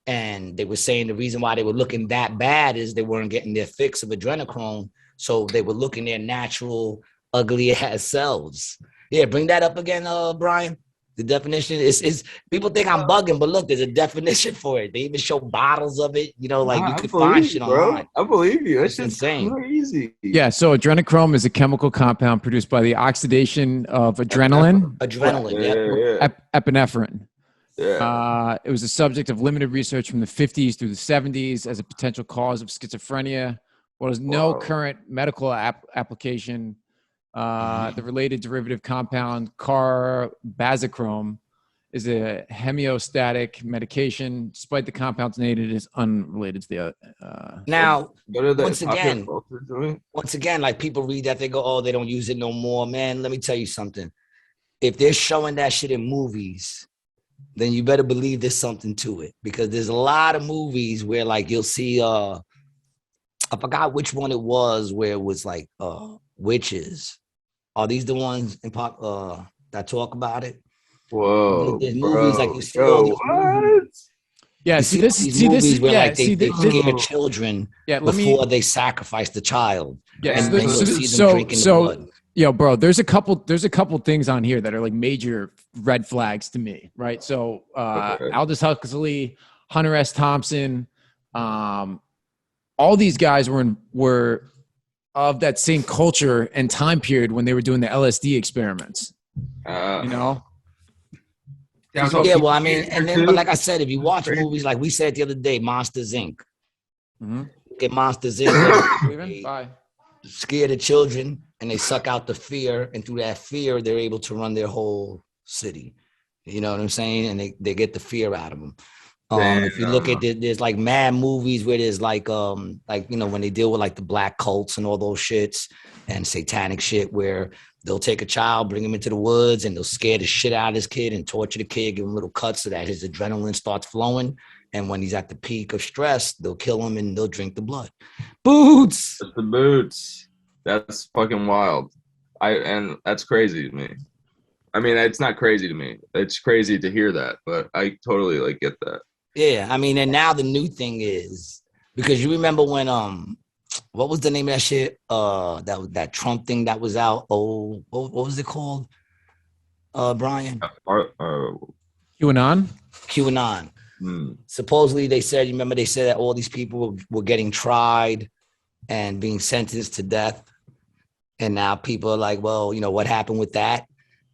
And they were saying the reason why they were looking that bad is they weren't getting their fix of adrenochrome. So they were looking their natural, ugly ass selves. Yeah, bring that up again, Brian. The definition is people think I'm bugging, but look, there's a definition for it. They even show bottles of it. You know, like you could find shit online. I believe you. It's insane. Crazy. Yeah. So adrenochrome is a chemical compound produced by the oxidation of adrenaline, epinephrine. Yeah. It was a subject of limited research from the 50s through the 70s as a potential cause of schizophrenia. Well, there's no current medical application. The related derivative compound carbazichrome is a homeostatic medication. Despite the compound's name, it is unrelated to the. Now, once again, like people read that, they go, "Oh, they don't use it no more." Man, let me tell you something. If they're showing that shit in movies, then you better believe there's something to it, because there's a lot of movies where like you'll see I forgot which one it was, where it was like witches. Are these the ones in pop that talk about it? Whoa, there's movies like you see all these movies. Yeah, see this where like they scare children before they sacrifice the child. Yeah, and then you'll see them drinking the blood. Yo, bro, there's a couple things on here that are like major red flags to me, right? So Aldous Huxley, Hunter S. Thompson, all these guys were of that same culture and time period when they were doing the LSD experiments. You know? Yeah, well, I mean, and then, but like I said, if you watch movies like we said the other day, Monsters Inc. Get Monsters Inc. Scare the children, and they suck out the fear, and through that fear, they're able to run their whole city. You know what I'm saying? And they get the fear out of them. If you look at it, there's like mad movies where there's like you know, when they deal with like the black cults and all those shits and satanic shit, where they'll take a child, bring him into the woods, and they'll scare the shit out of this kid and torture the kid, give him little cuts so that his adrenaline starts flowing. And when he's at the peak of stress, they'll kill him and they'll drink the blood. Boots. The boots. That's fucking wild. And that's crazy to me. I mean, it's not crazy to me. It's crazy to hear that, but I totally like get that. Yeah, I mean, and now the new thing is, because you remember when what was the name of that shit? That Trump thing that was out. Oh, what was it called? Brian? QAnon? QAnon. Supposedly they said, you remember they said that all these people were getting tried and being sentenced to death. And now people are like, well, you know, what happened with that?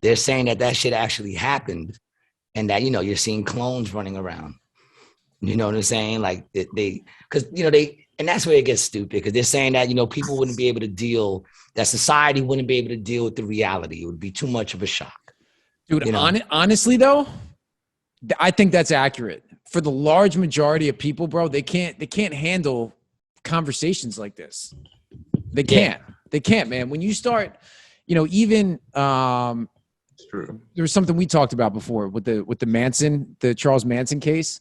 They're saying that shit actually happened, and that, you know, you're seeing clones running around. You know what I'm saying? Like because, you know, and that's where it gets stupid, because they're saying that, you know, people wouldn't be able to deal, that society wouldn't be able to deal with the reality. It would be too much of a shock. Dude, you know? Honestly though, I think that's accurate. For the large majority of people, bro, they can't handle conversations like this. They can't. Yeah. They can't, man. When you start, you know, even it's true. There was something we talked about before with the Charles Manson case.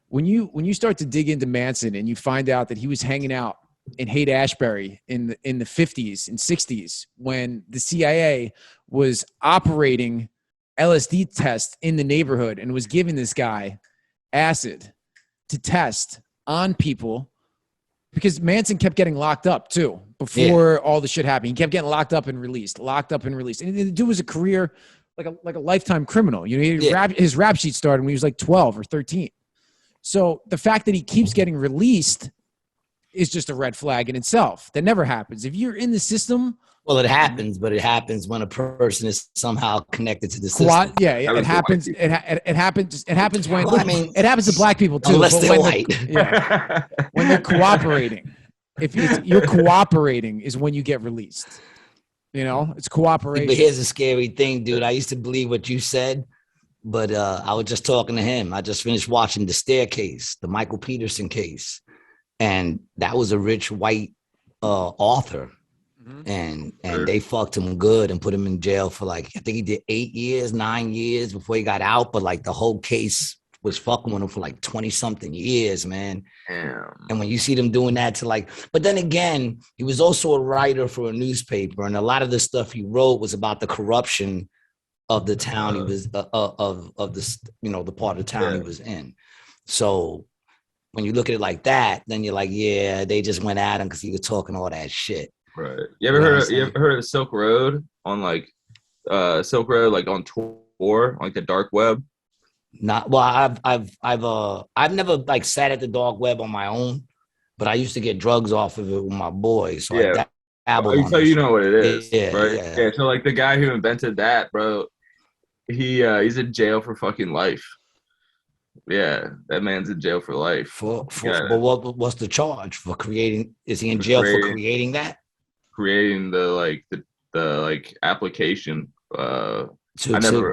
When you start to dig into Manson and you find out that he was hanging out in Haight-Ashbury in the 50s and 60s when the CIA was operating LSD tests in the neighborhood and was giving this guy acid to test on people, because Manson kept getting locked up too before all the shit happened. He kept getting locked up and released. And the dude was a career, like a lifetime criminal. You know, his rap sheet started when he was like 12 or 13. So the fact that he keeps getting released is just a red flag in itself. That never happens. If you're in the system. Well, it happens, but it happens when a person is somehow connected to the system. Yeah, it happens. It happens. It happens when it happens to black people too. Unless they're white. When they're cooperating. If you're cooperating is when you get released. You know, it's cooperation. But here's a scary thing, dude. I used to believe what you said, but I was just talking to him. I just finished watching The Staircase, the Michael Peterson case. And that was a rich white author. And they fucked him good and put him in jail for like, I think he did 9 years before he got out. But like the whole case was fucking with him for like 20 something years, man. Damn. And when you see them doing that to like, but then again, he was also a writer for a newspaper, and a lot of the stuff he wrote was about the corruption of the town he was of this, you know, the part of the town he was in. So when you look at it like that, then you're like, yeah, they just went at him because he was talking all that shit. Right. You ever heard of Silk Road on like Silk Road, like on tour, like the dark web? Not well. I've never like sat at the dark web on my own, but I used to get drugs off of it with my boys. So I dabbled on so it. you know what it is, yeah, right? Yeah. Yeah. So like the guy who invented that, bro, he's in jail for fucking life. Yeah, that man's in jail for life. But what's the charge for creating? Is he in jail for creating that? Creating the application. I never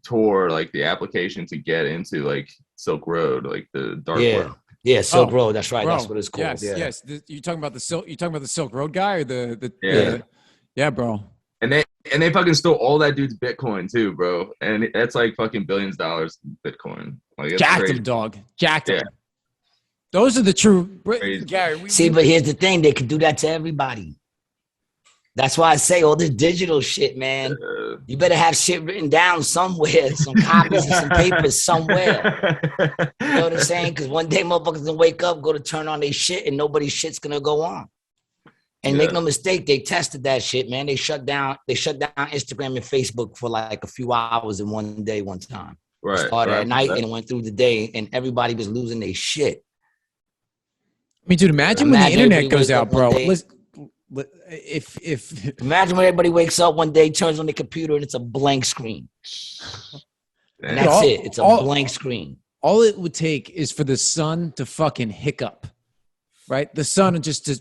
tore like the application to get into like Silk Road, like the dark web. Yeah, Silk Road. That's right. Bro, that's what it's called. Yes. You talking about the Silk Road guy or yeah, bro. And they fucking stole all that dude's Bitcoin too, bro. And that's like fucking billions of dollars in Bitcoin. Like jacked him, dog. Jacked him. Those are the true. Gary, see, but here's the thing: they can do that to everybody. That's why I say all this digital shit, man. You better have shit written down somewhere, some copies and some papers somewhere. You know what I'm saying? Because one day motherfuckers gonna wake up, go to turn on their shit, and nobody's shit's gonna go on. And make no mistake, they tested that shit, man. They shut down Instagram and Facebook for like a few hours in one day, one time. Right. It started at night and went through the day, and everybody was losing their shit. I mean, dude, imagine when the internet goes out, bro. Imagine when everybody wakes up one day, turns on the computer, and it's a blank screen. And that's it. It's a blank screen. All it would take is for the sun to fucking hiccup, right? The sun just to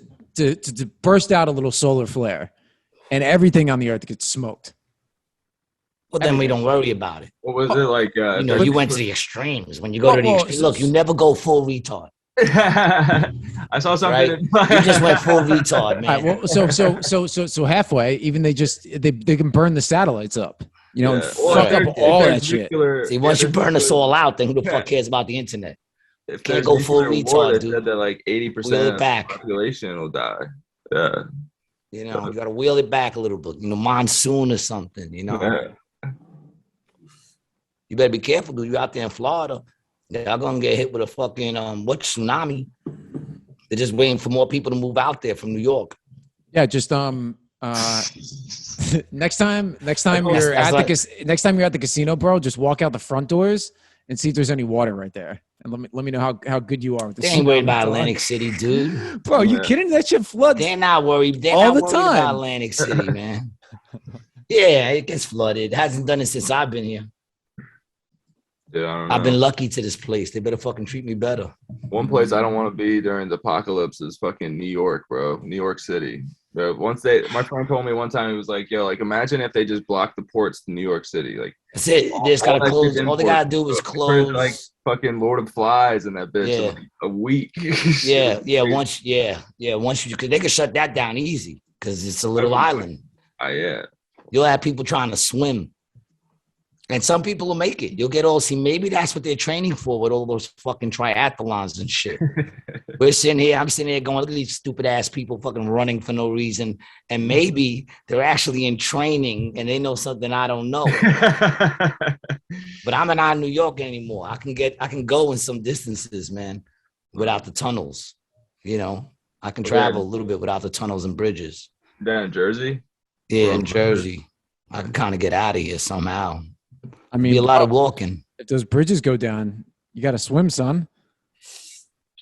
burst out a little solar flare, and everything on the earth gets smoked. Well, then we don't worry about it. What was it like? You went to the extremes. When you go to the extremes, look, you never go full retard. I saw something. Right? You just went full retard, man. Right, so halfway, even they can burn the satellites up, and fuck up all that shit. See, once you burn us all out, then who the fuck cares about the internet? If can't go full retard, dude. Said that like 80% of the population will die. Yeah. You got to wheel it back a little bit. Monsoon or something. Yeah. You better be careful, dude. You're out there in Florida. Y'all gonna get hit with a fucking tsunami. They're just waiting for more people to move out there from New York. Yeah, just next time you're at the casino, bro, just walk out the front doors and see if there's any water right there. And let me know how good you are with this. They ain't worried about Atlantic City, dude. Bro, you kidding? That shit floods. They're not worried. They're all not the worried time about Atlantic City, man. Yeah, it gets flooded. It hasn't done it since I've been here. Yeah, I've been lucky to this place. They better fucking treat me better. One place I don't want to be during the apocalypse is fucking New York, bro. New York City. Bro, my friend told me one time, he was like, yo, like imagine if they just blocked the ports to New York City. Like that's it. They just gotta close. All they gotta do is close. Like fucking Lord of the Flies and that bitch in like a week. Once you they can shut that down easy because it's a little island. You'll have people trying to swim. And some people will make it. You'll get maybe that's what they're training for with all those fucking triathlons and shit. I'm sitting here going, look at these stupid ass people fucking running for no reason. And maybe they're actually in training and they know something I don't know. But I'm not in New York anymore. I can go in some distances, man, without the tunnels. I can travel a little bit without the tunnels and bridges. Down in Jersey? Yeah, in Jersey. I can kind of get out of here somehow. I mean, be a lot of walking. If those bridges go down, you got to swim, son.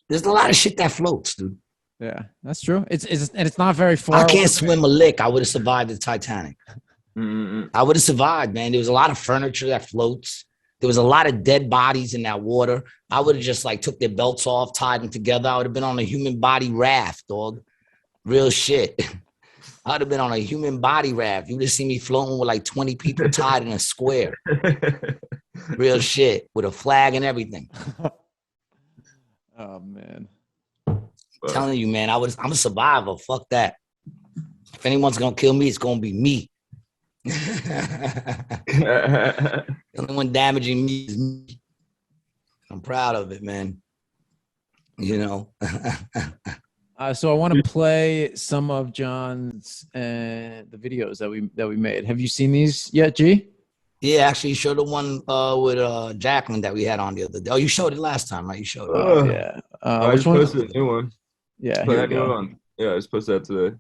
There's a lot of shit that floats, dude. Yeah, that's true. It's not very far. I can't swim a lick. I would have survived the Titanic. Mm-hmm. I would have survived, man. There was a lot of furniture that floats. There was a lot of dead bodies in that water. I would have just took their belts off, tied them together. I would have been on a human body raft, dog. Real shit. I would have been on a human body raft. You would have seen me floating with 20 people tied in a square. Real shit. With a flag and everything. Oh, man. I'm telling you, man, I'm a survivor. Fuck that. If anyone's going to kill me, it's going to be me. The only one damaging me is me. I'm proud of it, man. You know. So I want to play some of John's the videos that we made. Have you seen these yet, G? Yeah, actually, you showed the one with Jacqueline that we had on the other day. Oh, you showed it last time, right? You showed it. Oh, yeah. I Which just one? posted a new one. Yeah, here we go. Yeah, I just posted that today.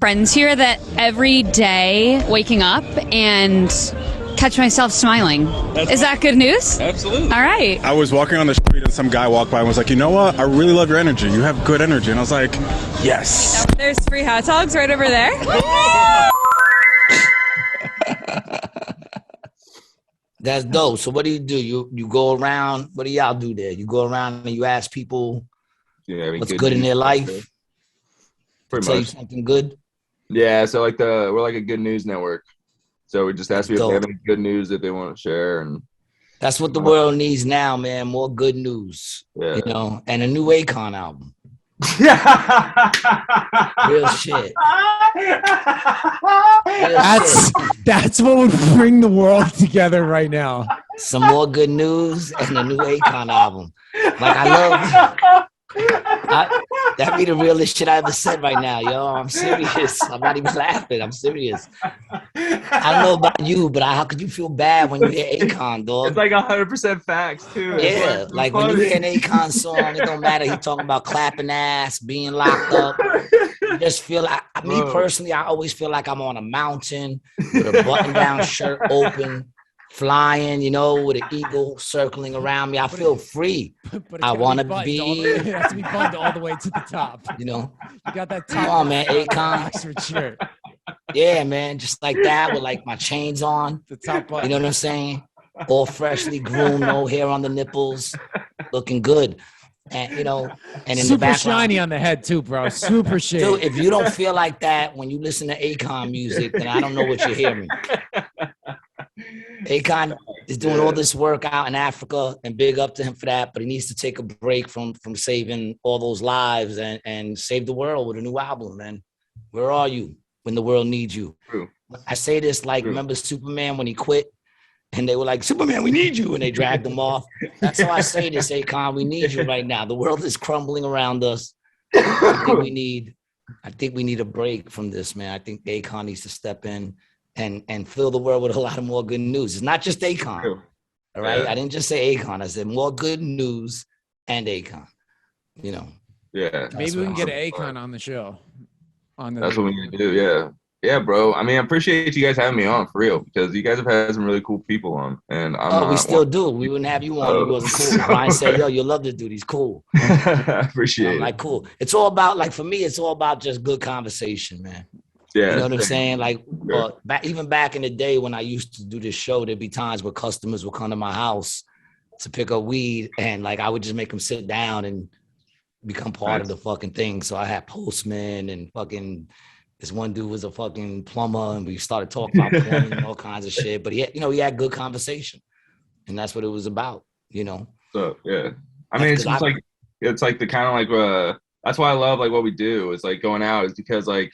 Friends here that every day waking up and catch myself smiling. Is that good news? Absolutely. All right. I was walking on the street and some guy walked by and was like, you know what? I really love your energy. You have good energy. And I was like, yes. There's free hot dogs right over there. That's dope. So what do? You go around, what do y'all do there? You go around and you ask people what's good in their life? Pretty Tell you much. something good? Yeah, so like we're like a good news network. So we just ask people if they Dope. have any good news that they want to share, and That's what the world needs now, man. More good news. yeah. You know, and a new Akon album. Real shit. Real shit. That's what would bring the world together right now. Some more good news and a new Akon album. Like I love that be the realest shit I ever said right now, yo. I'm serious. I'm not even laughing. I'm serious. I don't know about you, but how could you feel bad when you hear Akon, dog? It's like 100% facts too. Yeah, like when you hear an Akon song, it don't matter. He talking about clapping ass, being locked up. You just feel like, me personally, I always feel like I'm on a mountain with a button-down shirt open, flying, you know, with an eagle circling around me. I feel free. But I want to It has to be bunned all the way to the top. You know, You got that top. come on, man, Akon. Oxford shirt. Yeah, man, just like that with like my chains on. The top button. You know what I'm saying? All freshly groomed, no hair on the nipples, looking good. And you know, and in super the background, shiny on the head too, bro. Super shiny. dude, if you don't feel like that when you listen to Akon music, then I don't know what you're hearing. Akon is doing all this work out in Africa, and big up to him for that. But he needs to take a break from saving all those lives and save the world with a new album, man. Where are you when the world needs you? True. I say this like, remember Superman when he quit? And they were like, Superman, we need you. And they dragged him off. That's how I say this, Akon. We need you right now. The world is crumbling around us. I think we need a break from this, man. I think Akon needs to step in and fill the world with a lot of more good news. It's not just Akon. True. All right. Yeah. I didn't just say Akon. I said more good news and Akon. You know. Yeah. Maybe we can get awesome. Akon on the show. That's what we need to do. Yeah. Yeah, bro. I mean, I appreciate you guys having me on for real, because you guys have had some really cool people on, and we still do. We wouldn't have you on. He wasn't cool. Brian said, "Yo, you love this dude. He's cool." I appreciate it. Like, cool. It's all about, like, for me, it's all about just good conversation, man. Yeah. You know what I'm saying? Like, Sure. even back in the day when I used to do this show, there'd be times where customers would come to my house to pick up weed, and like I would just make them sit down and become part of the fucking thing. So I had postmen and fucking. This one dude was a fucking plumber, and we started talking about plumbing and all kinds of shit. But he had good conversation, and that's what it was about, you know. So yeah, I mean, it's just it's like the kind of like that's why I love like what we do. It's like going out is because like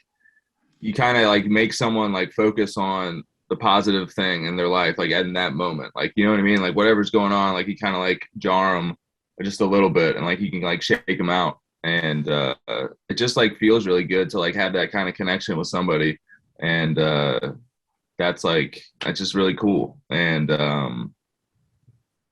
you kind of like make someone like focus on the positive thing in their life, like in that moment, like, you know what I mean? Like whatever's going on, like you kind of like jar them just a little bit, and like you can like shake them out. And it just like feels really good to like have that kind of connection with somebody, and that's just really cool. And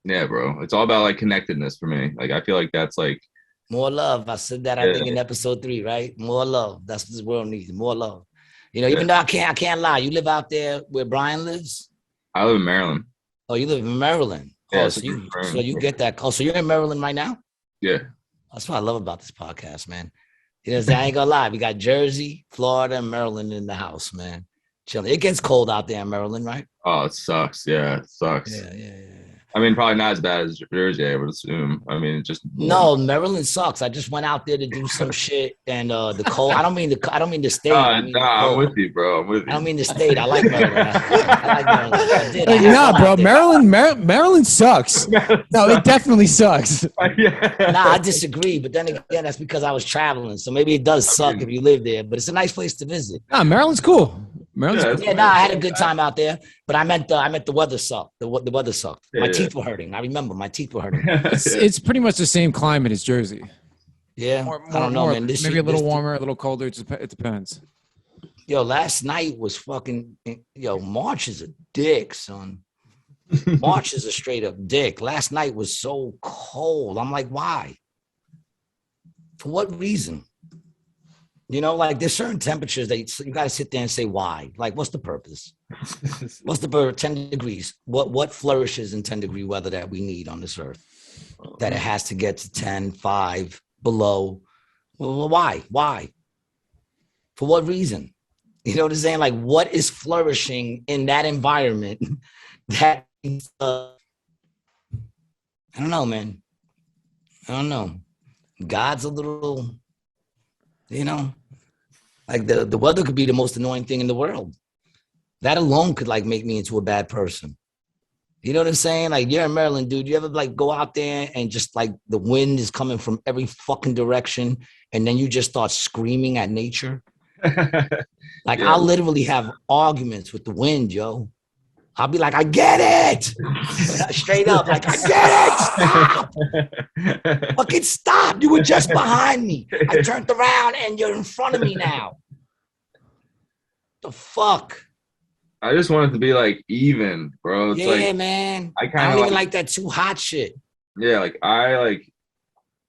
yeah, bro, it's all about like connectedness for me. Like I feel like that's like more love. I said that I think in episode 3, right? More love. That's what this world needs. More love. You know, even though I can't lie. You live out there where Brian lives? I live in Maryland. Oh, you live in Maryland. Yeah, oh, so you get that. Oh, so you're in Maryland right now? Yeah. That's what I love about this podcast, man. You know what I'm saying? I ain't gonna lie. We got Jersey, Florida, and Maryland in the house, man. Chilling. It gets cold out there in Maryland, right? Oh, it sucks. Yeah, it sucks. Yeah. I mean, probably not as bad as Jersey, I would assume. I mean, it just no. Maryland sucks. I just went out there to do some shit, and the cold. I don't mean the state. I'm with you, bro. I'm with you. I don't mean the state. I like Maryland. I like Maryland. I did. Like, nah, bro. Maryland sucks. No, it definitely sucks. Nah, I disagree. But then again, that's because I was traveling. So maybe it does suck if you live there. But it's a nice place to visit. Nah, Maryland's cool. Maryland's Yeah, I had a good time out there, but I meant the weather sucked. The weather sucked. My teeth were hurting. I remember my teeth were hurting. it's pretty much the same climate as Jersey. Yeah, I don't know, man. Maybe a little warmer, a little colder. It depends. Yo, last night was fucking. Yo, March is a dick, son. March is a straight up dick. Last night was so cold. I'm like, why? For what reason? You know, like there's certain temperatures that you got to sit there and say why. Like, what's the purpose? What's the purpose? 10 degrees. What flourishes in 10-degree weather that we need on this earth? That it has to get to 10, 5, below. Well, why? Why? For what reason? You know what I'm saying? Like, what is flourishing in that environment that I don't know, man. I don't know. God's a little, you know, like the weather could be the most annoying thing in the world. That alone could like make me into a bad person. You know what I'm saying? Like, you're in Maryland, dude. You ever like go out there and just like the wind is coming from every fucking direction and then you just start screaming at nature? Like, I'll literally have arguments with the wind, yo. I'll be like, I get it. Straight up, like, I get it. Stop. Fucking stop. You were just behind me. I turned around and you're in front of me now. The fuck? I just want it to be like even, bro. It's like, man. I don't even like that too hot shit. Yeah, like I like,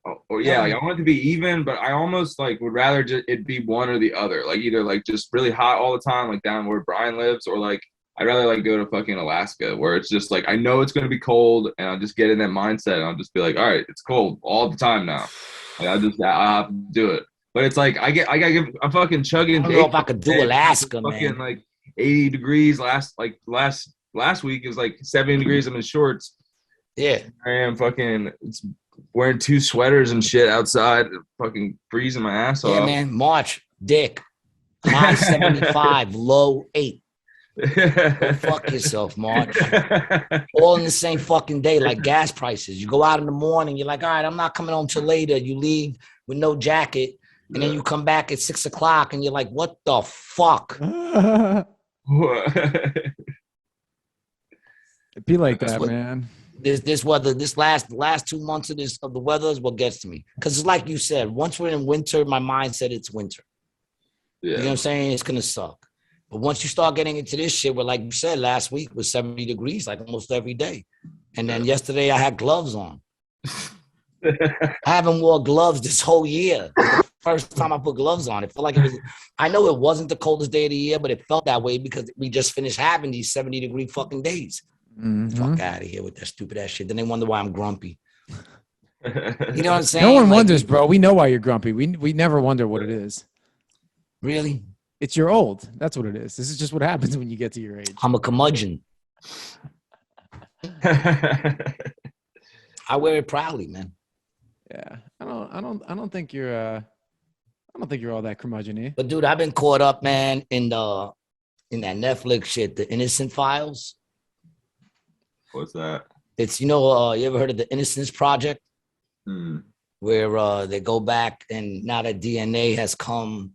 like I want it to be even, but I almost like would rather it be one or the other. Like either like just really hot all the time, like down where Brian lives, or like I'd rather like go to fucking Alaska where it's just like I know it's gonna be cold, and I'll just get in that mindset, and I'll just be like, all right, it's cold all the time now. Like I have to do it. But it's like I'm fucking chugging. I don't know if I could do Alaska, fucking man. like 80 degrees last week is like 70 degrees. I'm in shorts. Yeah, I am fucking wearing 2 sweaters and shit outside, fucking freezing my ass off. Yeah, man. March, dick. High 75, low 8. Go fuck yourself, March. All in the same fucking day, like gas prices. You go out in the morning, you're like, all right, I'm not coming home till later. You leave with no jacket, and then you come back at 6 o'clock, and you're like, what the fuck? It'd be like that, man. This weather, the last 2 months of the weather is what gets to me. Because it's like you said, once we're in winter, my mind said it's winter. Yeah. You know what I'm saying? It's gonna suck. But once you start getting into this shit, where like you said, last week was 70 degrees, like almost every day. And then yesterday I had gloves on. I haven't worn gloves this whole year. The first time I put gloves on, it felt like it was, I know it wasn't the coldest day of the year, but it felt that way because we just finished having these 70-degree fucking days. Fuck out of here with that stupid ass shit. Then they wonder why I'm grumpy. You know what I'm saying? No one wonders, bro. We know why you're grumpy. We never wonder what it is. Really? It's you're old. That's what it is. This is just what happens when you get to your age. I'm a curmudgeon. I wear it proudly, man. Yeah. I don't think you're all that curmudgeon-y. But dude, I've been caught up, man, in that Netflix shit, The Innocent Files. What's that? It's, you ever heard of the Innocence Project? Where they go back, and now that DNA has come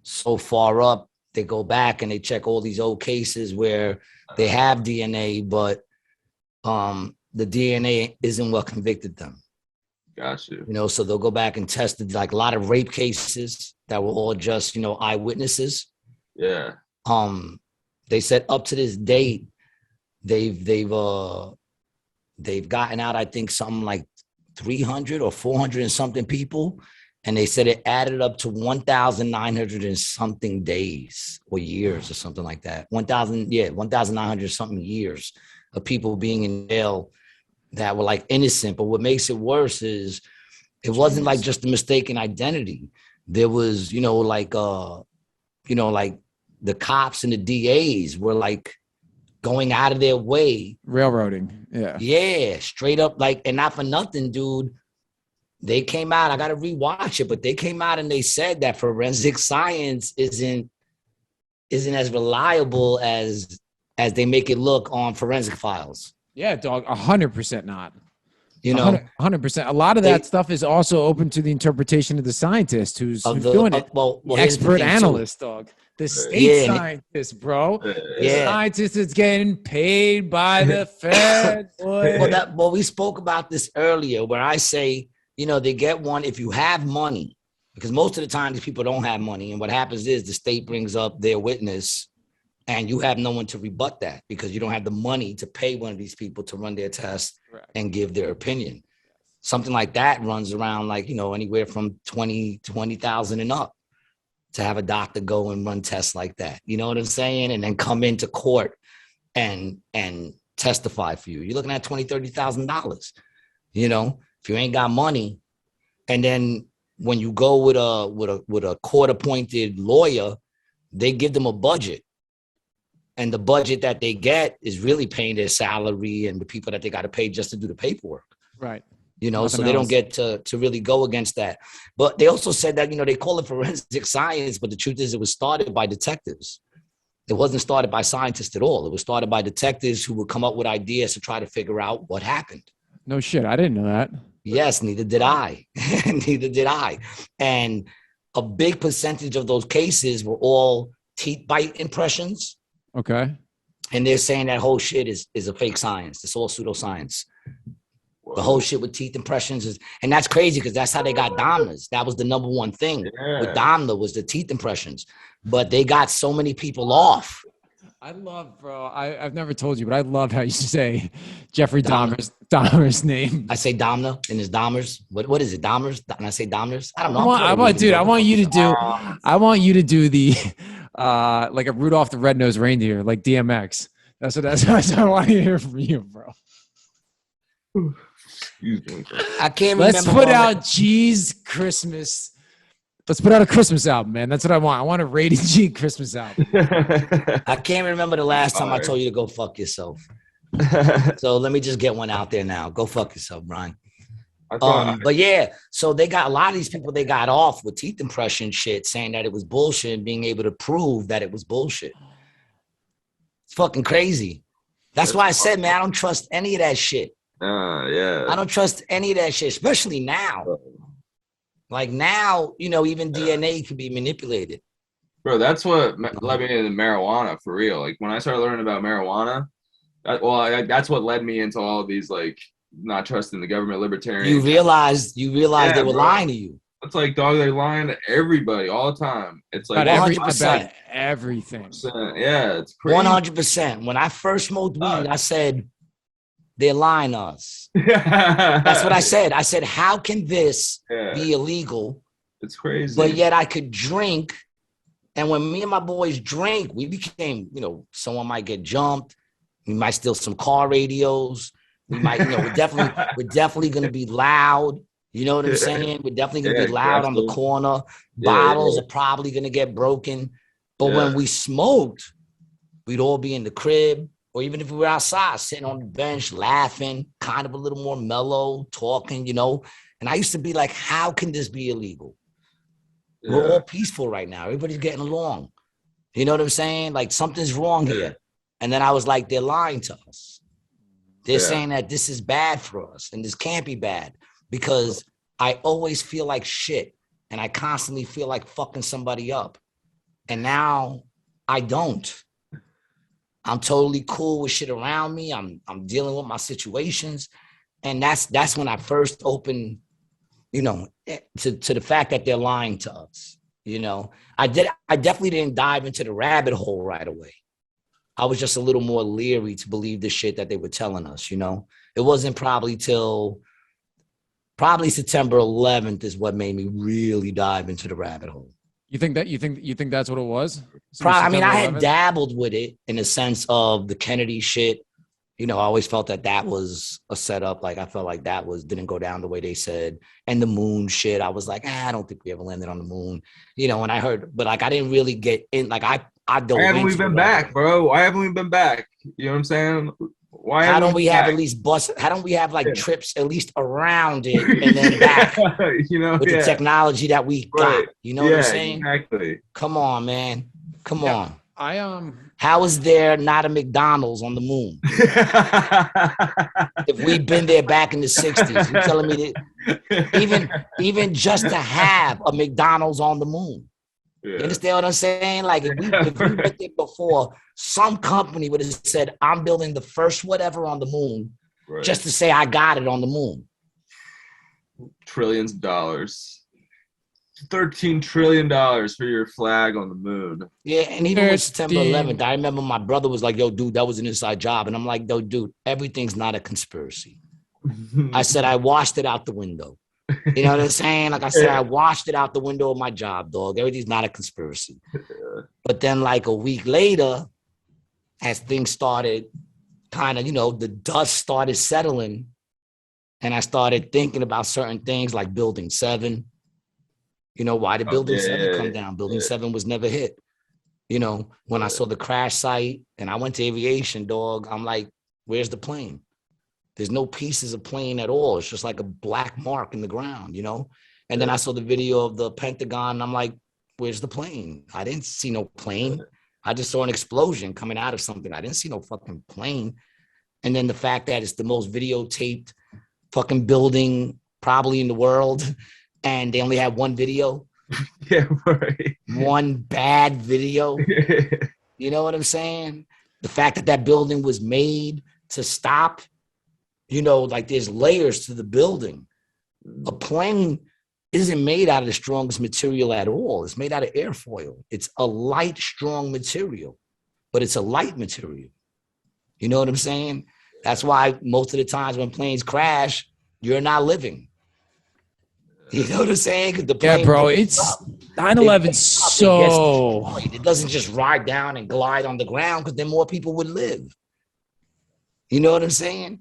so far up, they go back and they check all these old cases where they have DNA, but the DNA isn't what convicted them. Got you. So they'll go back and test it, like a lot of rape cases that were all just, eyewitnesses. Yeah. They said up to this date, they've gotten out, I think, something like 300 or 400 and something people. And they said it added up to 1,900 and something days or years or something like that. 1,900 something years of people being in jail that were like innocent. But what makes it worse is it wasn't like just a mistaken identity. There was, like the cops and the DAs were like going out of their way. Railroading. Yeah. Yeah. Straight up. Like, and not for nothing, dude. They came out, I got to rewatch it, but they came out and they said that forensic science isn't as reliable as they make it look on forensic files. Yeah, dog, 100% not. 100%. A lot of that stuff is also open to the interpretation of the scientist who's doing it. Well, expert analyst, dog. The state Yeah. scientist, bro. The Yeah. scientist is getting paid by the Fed. Boy. Well, we spoke about this earlier where I say, you know, they get one if you have money, because most of the time these people don't have money. And what happens is the state brings up their witness and you have no one to rebut that because you don't have the money to pay one of these people to run their test and give their opinion. Something like that runs around like, you know, anywhere from 20,000 and up to have a doctor go and run tests like that. You know what I'm saying? And then come into court and testify for you. You're looking at $20,000, $30,000, you know, if you ain't got money. And then when you go with a court appointed lawyer, they give them a budget. And the budget that they get is really paying their salary and the people that they got to pay just to do the paperwork. Right. You know, Nothing so they else. don't get to really go against that. But they also said that, you know, they call it forensic science, but the truth is it was started by detectives. It wasn't started by scientists at all. It was started by detectives who would come up with ideas to try to figure out what happened. No shit. I didn't know that. Yes, neither did I. Neither did I. And a big percentage of those cases were all teeth bite impressions. Okay. And they're saying that whole shit is a fake science. It's all pseudoscience. The whole shit with teeth impressions is, and that's crazy because that's how they got Domners. That was the number one thing with Domner was the teeth impressions. But they got so many people off. I love, bro. I've never told you, but I love how you say Jeffrey Dahmer's name. I say Domner and it's Dahmers. What is it? Dahmers? And I say Domners? I don't know. I want you to do the like a Rudolph the Red-Nosed Reindeer, like DMX. That's what I want to hear from you, bro. I can't remember. Let's put out G's Christmas. Let's put out a Christmas album, man. That's what I want. I want a Rated G Christmas album. I can't remember the last time I told you to go fuck yourself. So let me just get one out there now. Go fuck yourself, Brian. But yeah, so they got a lot of these people, they got off with teeth impression shit, saying that it was bullshit and being able to prove that it was bullshit. It's fucking crazy. That's why I said, man, I don't trust any of that shit. Yeah. I don't trust any of that shit, especially now. Like now, you know, even DNA can be manipulated. Bro, that's what led me into marijuana for real. Like when I started learning about marijuana, that's what led me into all of these, like not trusting the government, libertarian. You realized they were lying to you. It's like, dog, they're lying to everybody all the time. It's like about 100%. everything. Yeah, it's crazy. 100%. When I first smoked weed, I said, they're lying to us. That's what I said. I said, how can this be illegal? It's crazy. But yet I could drink. And when me and my boys drink, we became, you know, someone might get jumped. We might steal some car radios. We might, you know, we're definitely going to be loud. You know what I'm saying? We're definitely going to be loud on the corner. Bottles are probably going to get broken. But when we smoked, we'd all be in the crib. Or even if we were outside, sitting on the bench, laughing, kind of a little more mellow, talking, you know. And I used to be like, how can this be illegal? Yeah. We're all peaceful right now. Everybody's getting along. You know what I'm saying? Like something's wrong here. And then I was like, they're lying to us. They're saying that this is bad for us and this can't be bad because I always feel like shit and I constantly feel like fucking somebody up. And now I don't. I'm totally cool with shit around me. I'm dealing with my situations. And that's when I first opened, you know, to the fact that they're lying to us. You know, I definitely didn't dive into the rabbit hole right away. I was just a little more leery to believe the shit that they were telling us, you know. It wasn't probably till September 11th is what made me really dive into the rabbit hole. You think that's what it was? I mean, I had dabbled with it in the sense of the Kennedy shit. You know, I always felt that was a setup. Like I felt like that didn't go down the way they said. And the moon shit, I was like, I don't think we ever landed on the moon. You know, and I heard, but like I didn't really get in. Like I don't. Why haven't we been back, bro? Why haven't we been back? You know what I'm saying? How don't we have at least how don't we have like trips at least around it and then back? You know, with the technology that we got. You know what I'm saying? Exactly. Come on, man. Come on. I How is there not a McDonald's on the moon? If we'd been there back in the 60s, you're telling me that even just to have a McDonald's on the moon. You understand what I'm saying? Like if we went there before, some company would have said, I'm building the first whatever on the moon, just to say I got it on the moon. Trillions of dollars. $13 trillion for your flag on the moon. Yeah, and even with September 11th, I remember my brother was like, yo, dude, that was an inside job. And I'm like, yo, dude, everything's not a conspiracy. I said, I washed it out the window. You know what I'm saying? Like I said, I washed it out the window of my job, dog. Everything's not a conspiracy. But then like a week later, as things started kind of, you know, the dust started settling, and I started thinking about certain things like Building 7. You know, why did Building 7 come down? Building 7 was never hit. You know, when I saw the crash site and I went to aviation, dog, I'm like, where's the plane? There's no pieces of plane at all. It's just like a black mark in the ground, you know? And then I saw the video of the Pentagon, and I'm like, where's the plane? I didn't see no plane. I just saw an explosion coming out of something. I didn't see no fucking plane. And then the fact that it's the most videotaped fucking building probably in the world, and they only had one video. Yeah, right. One bad video. You know what I'm saying? The fact that that building was made to stop, you know, like there's layers to the building. A plane isn't made out of the strongest material at all. It's made out of airfoil. It's a light, strong material, but it's a light material. You know what I'm saying? That's why most of the times when planes crash, you're not living. You know what I'm saying? Yeah, bro, it's 9/11 so... It doesn't just ride down and glide on the ground, because then more people would live. You know what I'm saying?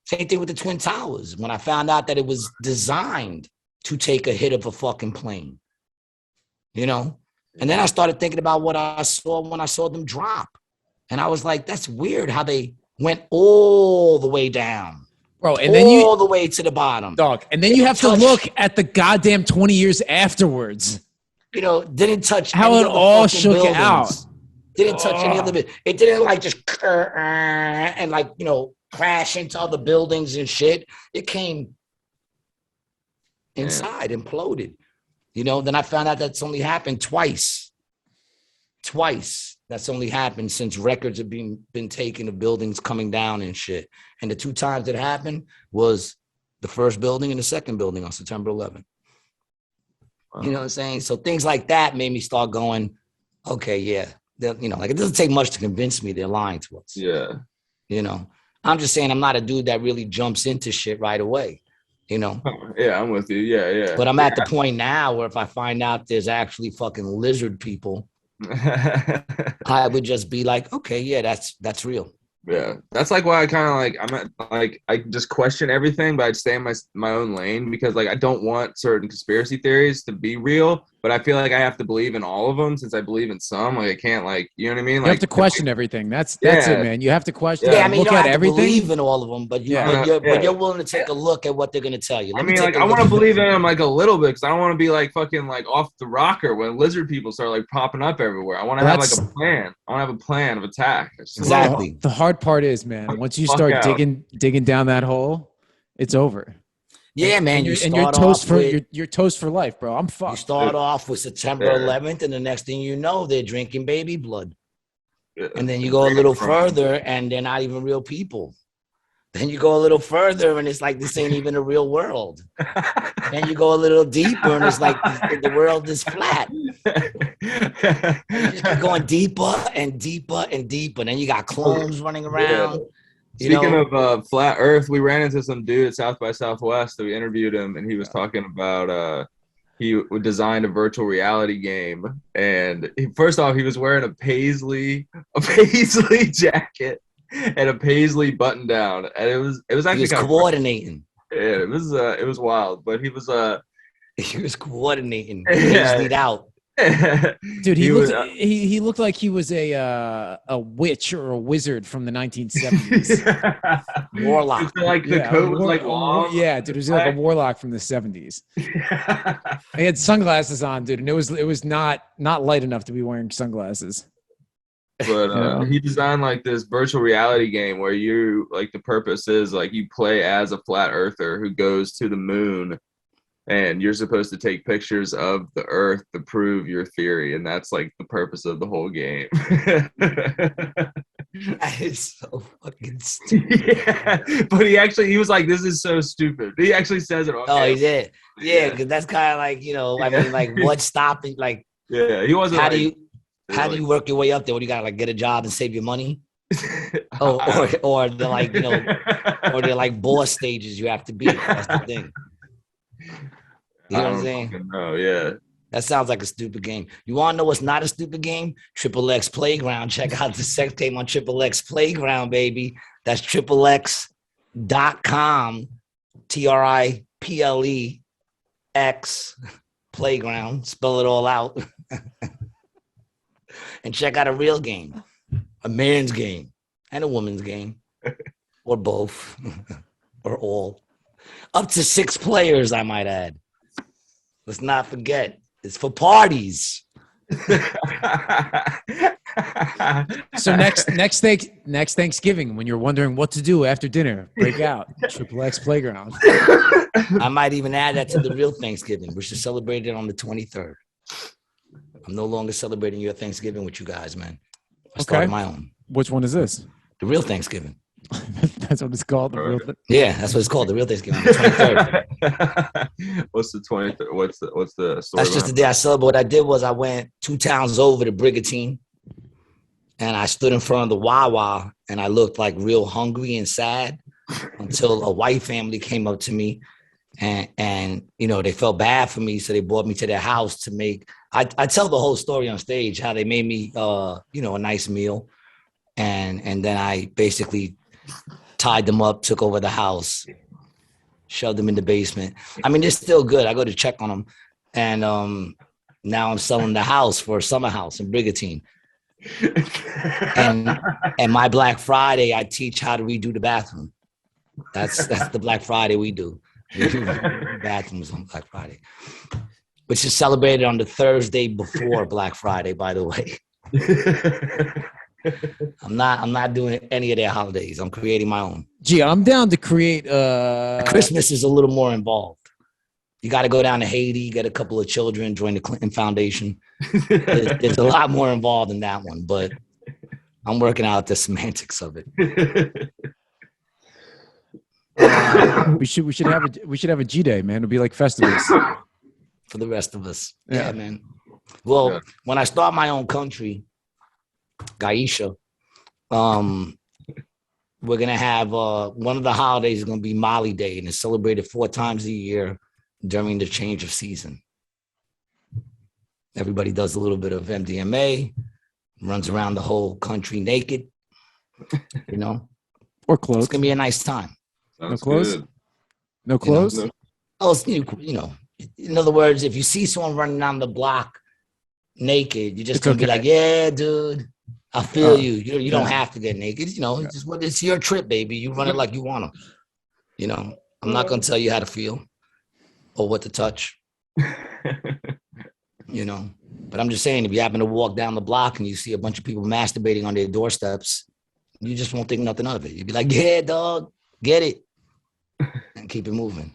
Same thing with the Twin Towers. When I found out that it was designed to take a hit of a fucking plane, you know? And then I started thinking about what I saw when I saw them drop. And I was like, that's weird how they went all the way down. Bro, and then all the way to the bottom. Dog. And then you have to look at the goddamn 20 years afterwards. You know, didn't touch how it all shook buildings. Out. Didn't touch any other bit. It didn't like just and like, you know, crash into other buildings and shit. It came inside, imploded. You know, then I found out that's only happened twice. That's only happened since records have been taken of buildings coming down and shit. And the two times it happened was the first building and the second building on September 11th. Wow. You know what I'm saying? So things like that made me start going, okay, yeah. You know, like it doesn't take much to convince me they're lying to us. Yeah. You know, I'm just saying I'm not a dude that really jumps into shit right away. You know? Yeah, I'm with you. Yeah, yeah. But I'm at the point now where if I find out there's actually fucking lizard people, I would just be like, okay, yeah, that's real. Yeah, that's like why I kind of like I just question everything, but I'd stay in my own lane, because like I don't want certain conspiracy theories to be real, but I feel like I have to believe in all of them since I believe in some. Like I can't, like, you know what I mean? You like, have to question everything. That's it, man. You have to question. Yeah, I mean, look you don't at have everything. To believe in all of them, but you're willing to take a look at what they're gonna tell you. I mean, like I want to believe in them like a little bit, because I don't want to be like fucking like off the rocker when lizard people start like popping up everywhere. I want to have like a plan. I want to have a plan of attack. Exactly. The hard part is, man, once you start digging down that hole, it's over. Yeah, man. You're toast for life, bro. I'm fucked. You start off with September 11th, and the next thing you know, they're drinking baby blood. Yeah. And then you go a little further, and they're not even real people. Then you go a little further, and it's like this ain't even a real world. Then you go a little deeper, and it's like the world is flat. And you just keep going deeper and deeper and deeper. And then you got clones running around. Yeah. Speaking of flat Earth, we ran into some dude at South by Southwest. So we interviewed him, and he was talking about he designed a virtual reality game. And first off, he was wearing a paisley jacket and a paisley button down, and it was actually he was coordinating. Yeah, it was wild, but he was coordinating. Paisleyed out. Dude, he looked like he was a witch or a wizard from the 1970s. Warlock. Like the coat was like long. Yeah, dude, it was like a warlock from the 70s. He had sunglasses on, dude, and it was not light enough to be wearing sunglasses. But he designed like this virtual reality game where you like the purpose is like you play as a flat earther who goes to the moon and you're supposed to take pictures of the earth to prove your theory, and that's like the purpose of the whole game. That is so fucking stupid. Yeah, but he was like, this is so stupid. He actually says it on Oh, camera. he did. Yeah, because that's kind of like, I mean, like, what's stopping? Like, yeah, he wasn't. How do you work your way up there? What, you gotta like get a job and save your money? or the like, or they're like boss stages you have to be. That's the thing. You know what I'm saying? Oh yeah. That sounds like a stupid game. You want to know what's not a stupid game? Triple X Playground. Check out the sex game on Triple X Playground, baby. That's triplexx.com. TRIPLEX Playground. Spell it all out. And check out a real game. A man's game. And a woman's game. Or both. Or all. Up to 6 players, I might add. Let's not forget. It's for parties. So next Thanksgiving, when you're wondering what to do after dinner, break out Triple X Playground. I might even add that to the real Thanksgiving, which is celebrated on the 23rd. I'm no longer celebrating your Thanksgiving with you guys, man. I started my own. Which one is this? The real Thanksgiving. That's what it's called. Yeah, that's what it's called. The real Thanksgiving. The 23rd. What's the 23rd? What's the story? That's just the day I celebrate. What I did was I went 2 towns over to Brigantine, and I stood in front of the Wawa, and I looked like real hungry and sad until a white family came up to me, and they felt bad for me, so they brought me to their house to make. I tell the whole story on stage how they made me a nice meal, and then I basically tied them up, took over the house, shoved them in the basement. I mean, they're still good. I go to check on them, and now I'm selling the house for a summer house in Brigantine. And my Black Friday, I teach how to redo the bathroom. That's the Black Friday we do. We do bathrooms on Black Friday, which is celebrated on the Thursday before Black Friday, by the way. I'm not doing any of their holidays. I'm creating my own. Gee, I'm down to create. Christmas is a little more involved. You got to go down to Haiti, get a couple of children, join the Clinton Foundation. There's a lot more involved in that one, but I'm working out the semantics of it. We should have a G Day, man. It'll be like festivals for the rest of us. Yeah, man. Well, when I start my own country, Gaisha, we're gonna have one of the holidays is gonna be Mali Day, and it's celebrated 4 times a year during the change of season. Everybody does a little bit of MDMA, runs around the whole country naked, or clothes. It's gonna be a nice time. Sounds no clothes. Good. No clothes. Oh, in other words, if you see someone running down the block naked, you're just gonna be like, "Yeah, dude, I feel you. You don't have to get naked. It's your trip, baby. You run it like you want to. I'm not gonna tell you how to feel or what to touch. But I'm just saying, if you happen to walk down the block and you see a bunch of people masturbating on their doorsteps, you just won't think nothing of it. You'd be like, "Yeah, dog, get it," and keep it moving.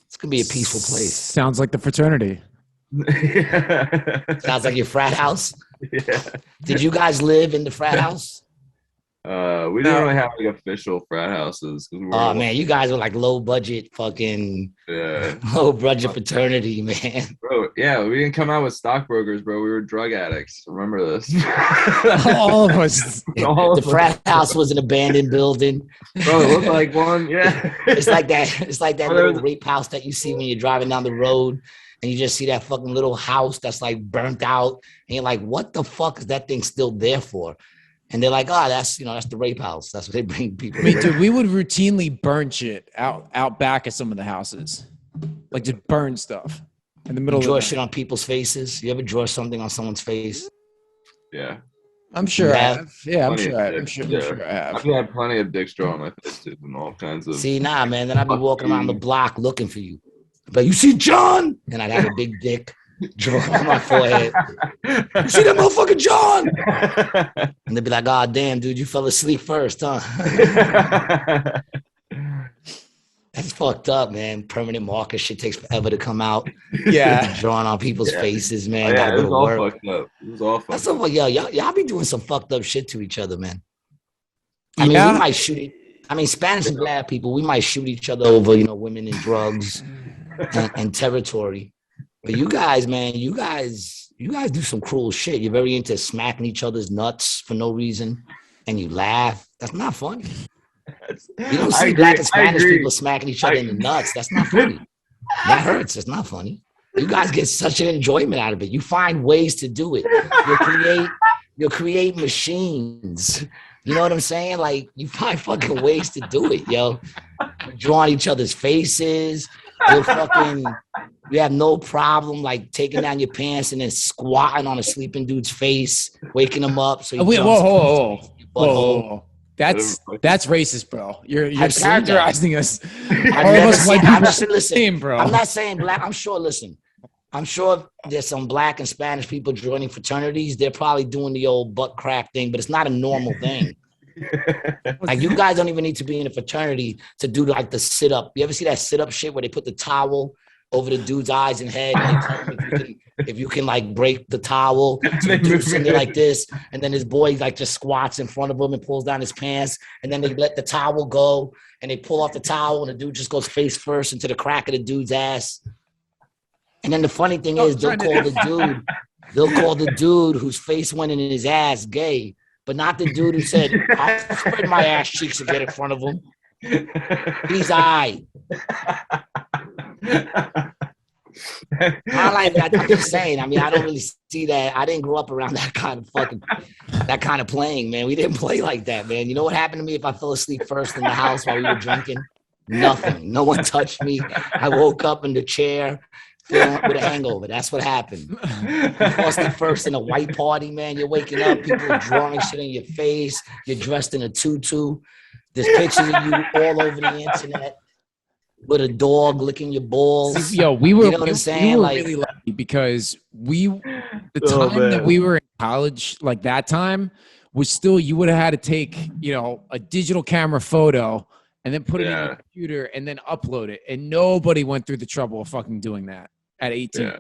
It's gonna be a peaceful place. Sounds like the fraternity. Sounds like your frat house. Yeah. Did you guys live in the frat house? We didn't really have like official frat houses. Oh man, you guys were like low budget fucking low budget fraternity, man. Bro, yeah, we didn't come out with stockbrokers, bro. We were drug addicts. Remember this? All of us. The frat house was an abandoned building. Bro, it looked like one. Yeah. It's like that little rape house that you see when you're driving down the road and you just see that fucking little house that's like burnt out, and you're like, what the fuck is that thing still there for? And they're like, that's the rape house. That's what they bring people. I mean, dude, we would routinely burn shit out back at some of the houses, like just burn stuff in the middle. Draw shit on people's faces. You ever draw something on someone's face? Yeah, I'm sure I have. Yeah, I'm sure I have. I've had plenty of dicks drawn on my face too, and all kinds of. See, nah, man. Then I'd be walking around the block looking for you. But you see John, and I'd have a big dick drawn on my forehead. You see that motherfucker John? And they'd be like, "God damn, dude, you fell asleep first, huh?" That's fucked up, man. Permanent marker shit takes forever to come out. Yeah. Drawing on people's faces, man. Oh, yeah, Gotta it go was to all work. fucked up. It was all fucked That's up. what, y'all be doing some fucked up shit to each other, man. I mean, we might shoot it. I mean, Spanish and black people, we might shoot each other over, women and drugs and territory. But you guys, man, you guys do some cruel shit. You're very into smacking each other's nuts for no reason, and you laugh. That's not funny. You don't see black and Spanish people smacking each other in the nuts. That's not funny. That hurts. It's not funny. You guys get such an enjoyment out of it. You find ways to do it. You'll create machines. You know what I'm saying? Like, you find fucking ways to do it, yo. Drawing each other's faces. You have no problem like taking down your pants and then squatting on a sleeping dude's face, waking him up. So whoa. That's racist, bro. You're characterizing us. Listen, bro. I'm not saying black. I'm sure there's some black and Spanish people joining fraternities. They're probably doing the old butt crack thing, but it's not a normal thing. Like, you guys don't even need to be in a fraternity to do like the sit up. You ever see that sit up shit where they put the towel over the dude's eyes and head, and they tell him if you can like break the towel, so the dude's sitting there like this, and then his boy like just squats in front of him and pulls down his pants, and then they let the towel go and they pull off the towel and the dude just goes face first into the crack of the dude's ass. And then the funny thing is they'll call the dude whose face went in his ass gay, but not the dude who said, I'll spread my ass cheeks to get in front of him. He's I'm just saying. I mean, I don't really see that. I didn't grow up around that kind of playing, man. We didn't play like that, man. You know what happened to me if I fell asleep first in the house while we were drinking? Nothing. No one touched me. I woke up in the chair feeling with a hangover. That's what happened. You fall asleep first in a white party, man. You're waking up, people are drawing shit in your face. You're dressed in a tutu. There's pictures of you all over the internet with a dog licking your balls. Yo, we were, you know what I'm saying? We were really lucky because the time that we were in college, like that time, was still, you would have had to take, a digital camera photo and then put it in your computer and then upload it. And nobody went through the trouble of fucking doing that at 18. Yeah.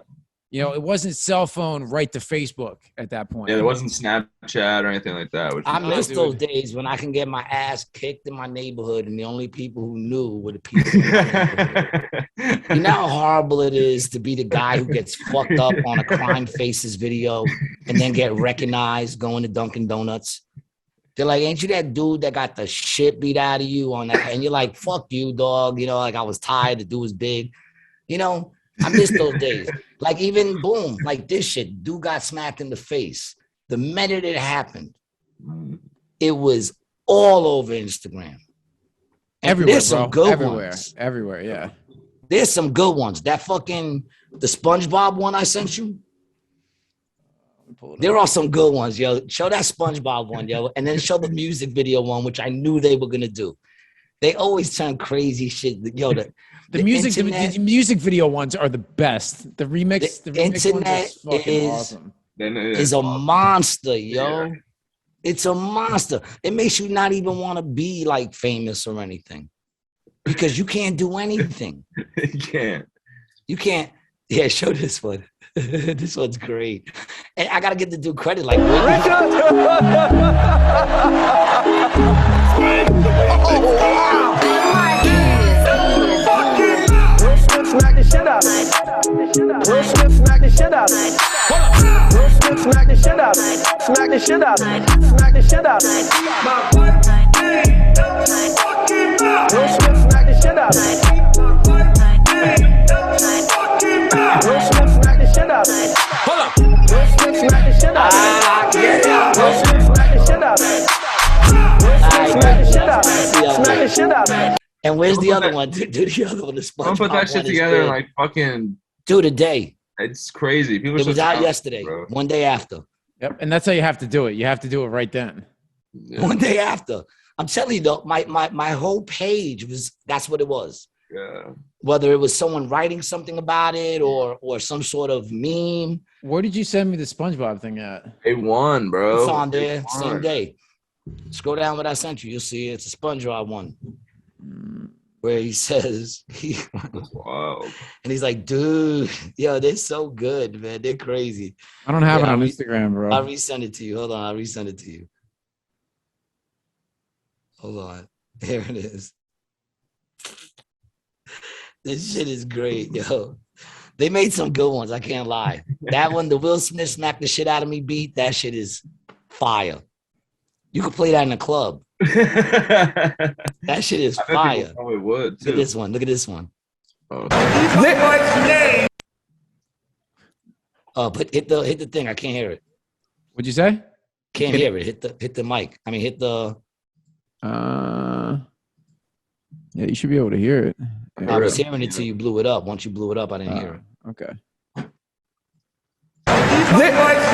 It wasn't cell phone right to Facebook at that point. Yeah, there wasn't Snapchat or anything like that. I miss those days when I can get my ass kicked in my neighborhood and the only people who knew were the people in my neighborhood. You know how horrible it is to be the guy who gets fucked up on a Crime Faces video and then get recognized going to Dunkin' Donuts? They're like, ain't you that dude that got the shit beat out of you on that? And you're like, fuck you, dog. Like I was tired, the dude was big. I miss those days. Like, even boom, like this shit, dude got smacked in the face. The minute it happened, it was all over Instagram. And everywhere, there's some good ones. Everywhere, yeah. There's some good ones. That the SpongeBob one I sent you. There are some good ones, yo. Show that SpongeBob one, yo, and then show the music video one, which I knew they were gonna do. They always turn crazy shit, yo. The music video ones are the best. The remix internet ones are fucking awesome. Is a monster, yo. Yeah. It's a monster. It makes you not even want to be like famous or anything because you can't do anything. You can't. Yeah, show this one. This one's great. And I gotta give the dude credit. Like, smack the shit up. Will Smith smack the shit up. Will Smith smack the shit up. Smack the shit up. Smack the shit up. Will Smith smack the shit up. Will Smith smack the shit up. Hold up. Will Smith smack the shit up. Will Smith smack the shit up. Will Smith smack the shit up. Smack the shit up. And where's the other one? Do the other one. Don't put that shit together and like fucking do today. It's crazy. It was out yesterday. Bro. One day after. Yep, and that's how you have to do it. You have to do it right then. Yeah. One day after. I'm telling you though, my whole page that's what it was. Yeah. Whether it was someone writing something about it or some sort of meme. Where did you send me the SpongeBob thing at? It won, bro. It's on there, same day. Scroll down what I sent you. You'll see it's a SpongeBob one. where he says, Wow. and he's like, dude, yo, they're so good, man. They're crazy. I don't have Yeah, it on Instagram, bro. I'll resend it to you. Hold on, I'll resend it to you. Hold on. Here it is. This shit is great, yo. They made some good ones, I can't lie. That one, the Will Smith smack the shit out of me beat, that shit is fire. You could play that in a club. That shit is fire. Probably would, too. Look at this one. Look at this one. Oh, but hit the thing. I can't hear it. What'd you say? Can't hear it. Hit the mic. I mean, hit the. Yeah, you should be able to hear it. Yeah, I was hearing it till you blew it up. Once you blew it up, I didn't hear it. Okay.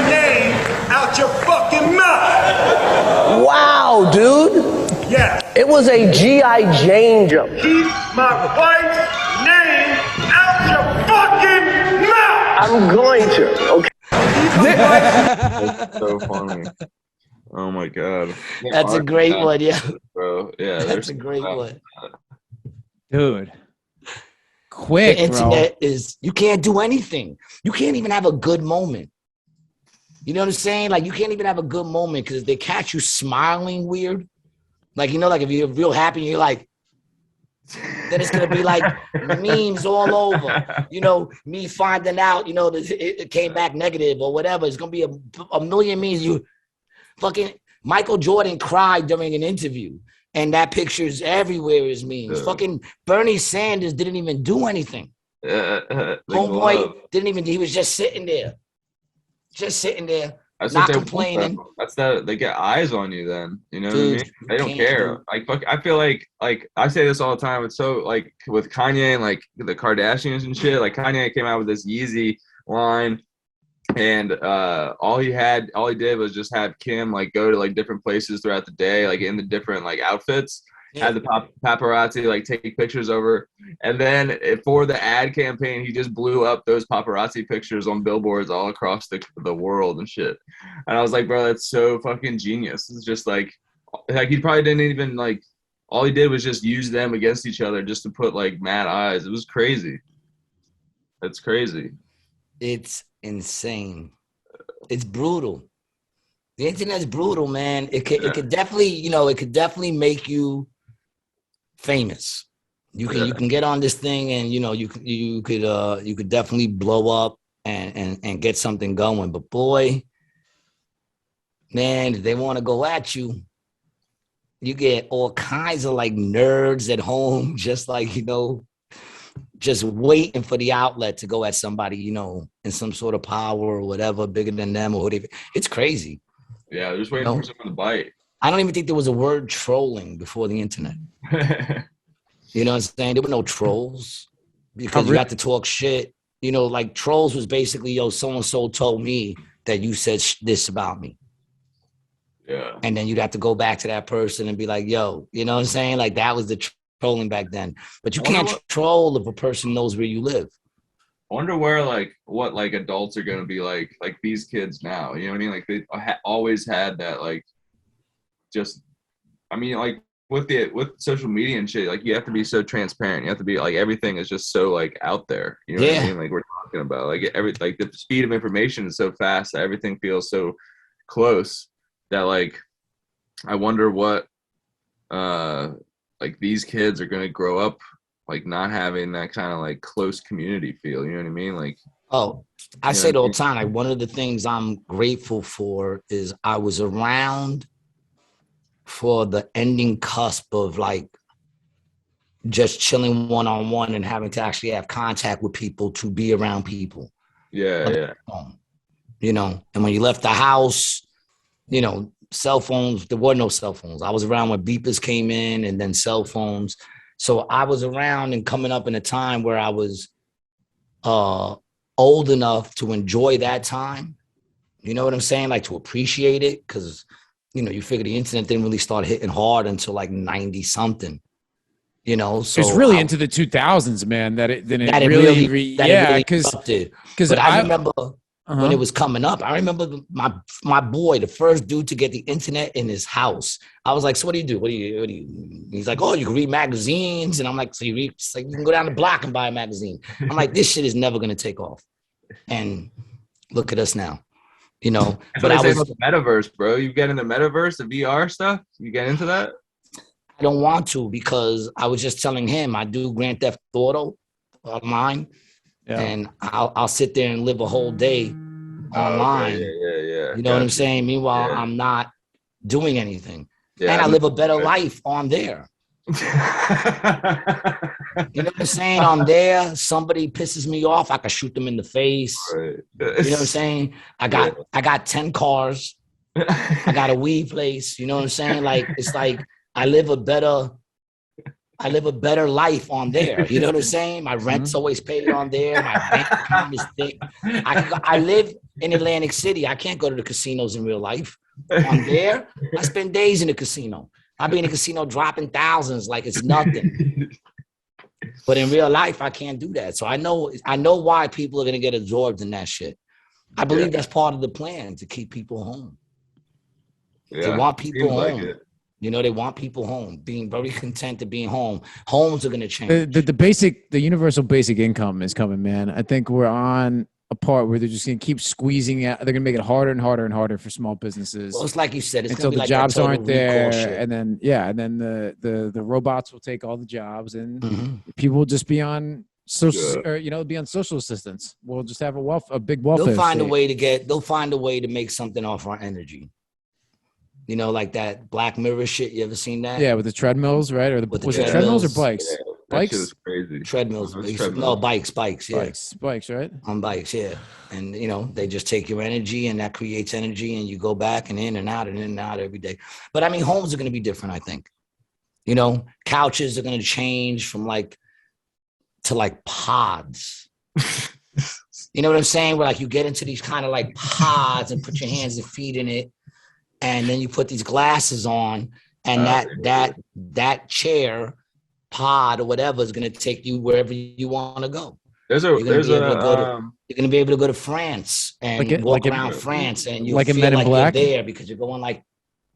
name out your fucking mouth. Wow, dude. Yeah. It was a G.I. Jane jump. Keep my wife's name out your fucking mouth. I'm going to. Okay. that's so funny. Oh my god. That's a great one, yeah. Bro, yeah. That's a great one. Dude. Quick, the internet is, you can't do anything. You can't even have a good moment. You know what I'm saying? Like, you can't even have a good moment because they catch you smiling weird. Like, you know, like if you're real happy and you're like, then it's going to be like memes all over. You know, me finding out, you know, it came back negative or whatever. It's going to be a million memes. You fucking Michael Jordan cried during an interview. And that picture's everywhere is memes. Fucking Bernie Sanders didn't even do anything. Homeboy didn't even, he was just sitting there. Just sitting there, that's not complaining. That's that they get eyes on you then. You know Dude, what I mean? They don't care. Like, fuck, I feel like I say this all the time. It's so like with Kanye and like the Kardashians and shit. Like Kanye came out with this Yeezy line. And all he did was just have Kim like go to like different places throughout the day, like in the different like outfits, had the paparazzi like take pictures over, and then for the ad campaign he just blew up those paparazzi pictures on billboards all across the world and shit. And I was like, bro, that's so fucking genius. It's just like he probably didn't even like, all he did was just use them against each other just to put like mad eyes. It was crazy. It's crazy. It's insane. It's brutal. The internet's brutal, man. It could definitely, you know, it could definitely make you famous. You can get on this thing and you know you could definitely blow up and get something going. But boy, man, if they want to go at you, you get all kinds of like nerds at home, just like, you know, just waiting for the outlet to go at somebody, you know, in some sort of power or whatever, bigger than them or whatever. It's crazy. Yeah, just waiting for someone to bite. I don't even think there was a word trolling before the internet. You know what I'm saying? There were no trolls because you had to talk shit. You know, like trolls was basically, yo, so-and-so told me that you said this about me. Yeah. And then you'd have to go back to that person and be like, yo, you know what I'm saying? Like that was the trolling back then. But you can't troll if a person knows where you live. I wonder where what adults are going to be like these kids now. You know what I mean? Like they always had that just, I mean, like with social media and shit, like you have to be so transparent. You have to be like, everything is just so like out there. You know what I mean? Like we're talking about like the speed of information is so fast that everything feels so close that like, I wonder what, like these kids are going to grow up like not having that kind of like close community feel. You know what I mean? Like, oh, I say it all the time. Like one of the things I'm grateful for is I was around for the ending cusp of like just chilling one-on-one and having to actually have contact with people to be around people. Yeah. You know, and when you left the house, you know, cell phones, there were no cell phones. I was around when beepers came in and then cell phones. So I was around and coming up in a time where I was old enough to enjoy that time. You know what I'm saying? Like to appreciate it because, you know, you figure the internet didn't really start hitting hard until like 90 something, you know? So it's really into the 2000s, man, that it really because I remember when it was coming up. I remember my boy, the first dude to get the internet in his house. I was like, so what do you do? What do you He's like, oh, you can read magazines. And I'm like, so you read, it's like, you can go down the block and buy a magazine. I'm like, this shit is never going to take off. And look at us now, you know. But I was about the metaverse, bro. You get in the metaverse, the VR stuff. You get into that? I don't want to, because I was just telling him I do Grand Theft Auto online, and I'll sit there and live a whole day online. Yeah. You know what I'm saying? Meanwhile, I'm not doing anything, and I live a better life on there. You know what I'm saying? On there, somebody pisses me off, I can shoot them in the face. Right. You know what I'm saying? I got 10 cars. I got a weed place. You know what I'm saying? Like, it's like I live a better life on there. You know what I'm saying? My rent's always paid on there. My bank account is thick. I live in Atlantic City. I can't go to the casinos in real life. On there, I spend days in the casino. I'll be in a casino dropping thousands like it's nothing. But in real life, I can't do that. So I know why people are going to get absorbed in that shit. I believe that's part of the plan, to keep people home. They want people home. Like, you know, they want people home, being very content to being home. Homes are going to change. The universal basic income is coming, man. I think we're on a part where they're just going to keep squeezing out. They're going to make it harder and harder and harder for small businesses. Well, it's like you said, it's until the like jobs aren't there, and then the robots will take all the jobs, and people will just be on social, or, you know, be on social assistance. We'll just have a big welfare. They'll find a way to make something off our energy. You know, like that Black Mirror shit. You ever seen that? Yeah, with the treadmills, right? Or was it treadmills or bikes? Yeah, bikes? Is crazy. Treadmills. No, bikes. Yeah. Bikes, right? On bikes, yeah. And, you know, they just take your energy, and that creates energy, and you go back and in and out every day. But I mean, homes are going to be different, I think. You know, couches are going to change from to pods. You know what I'm saying? Where like you get into these kind of like pods and put your hands and feet in it. And then you put these glasses on, and that chair, pod, or whatever is going to take you wherever you want to go. You're going to be able to go to France and walk around France, and you feel like you're there because you're going like,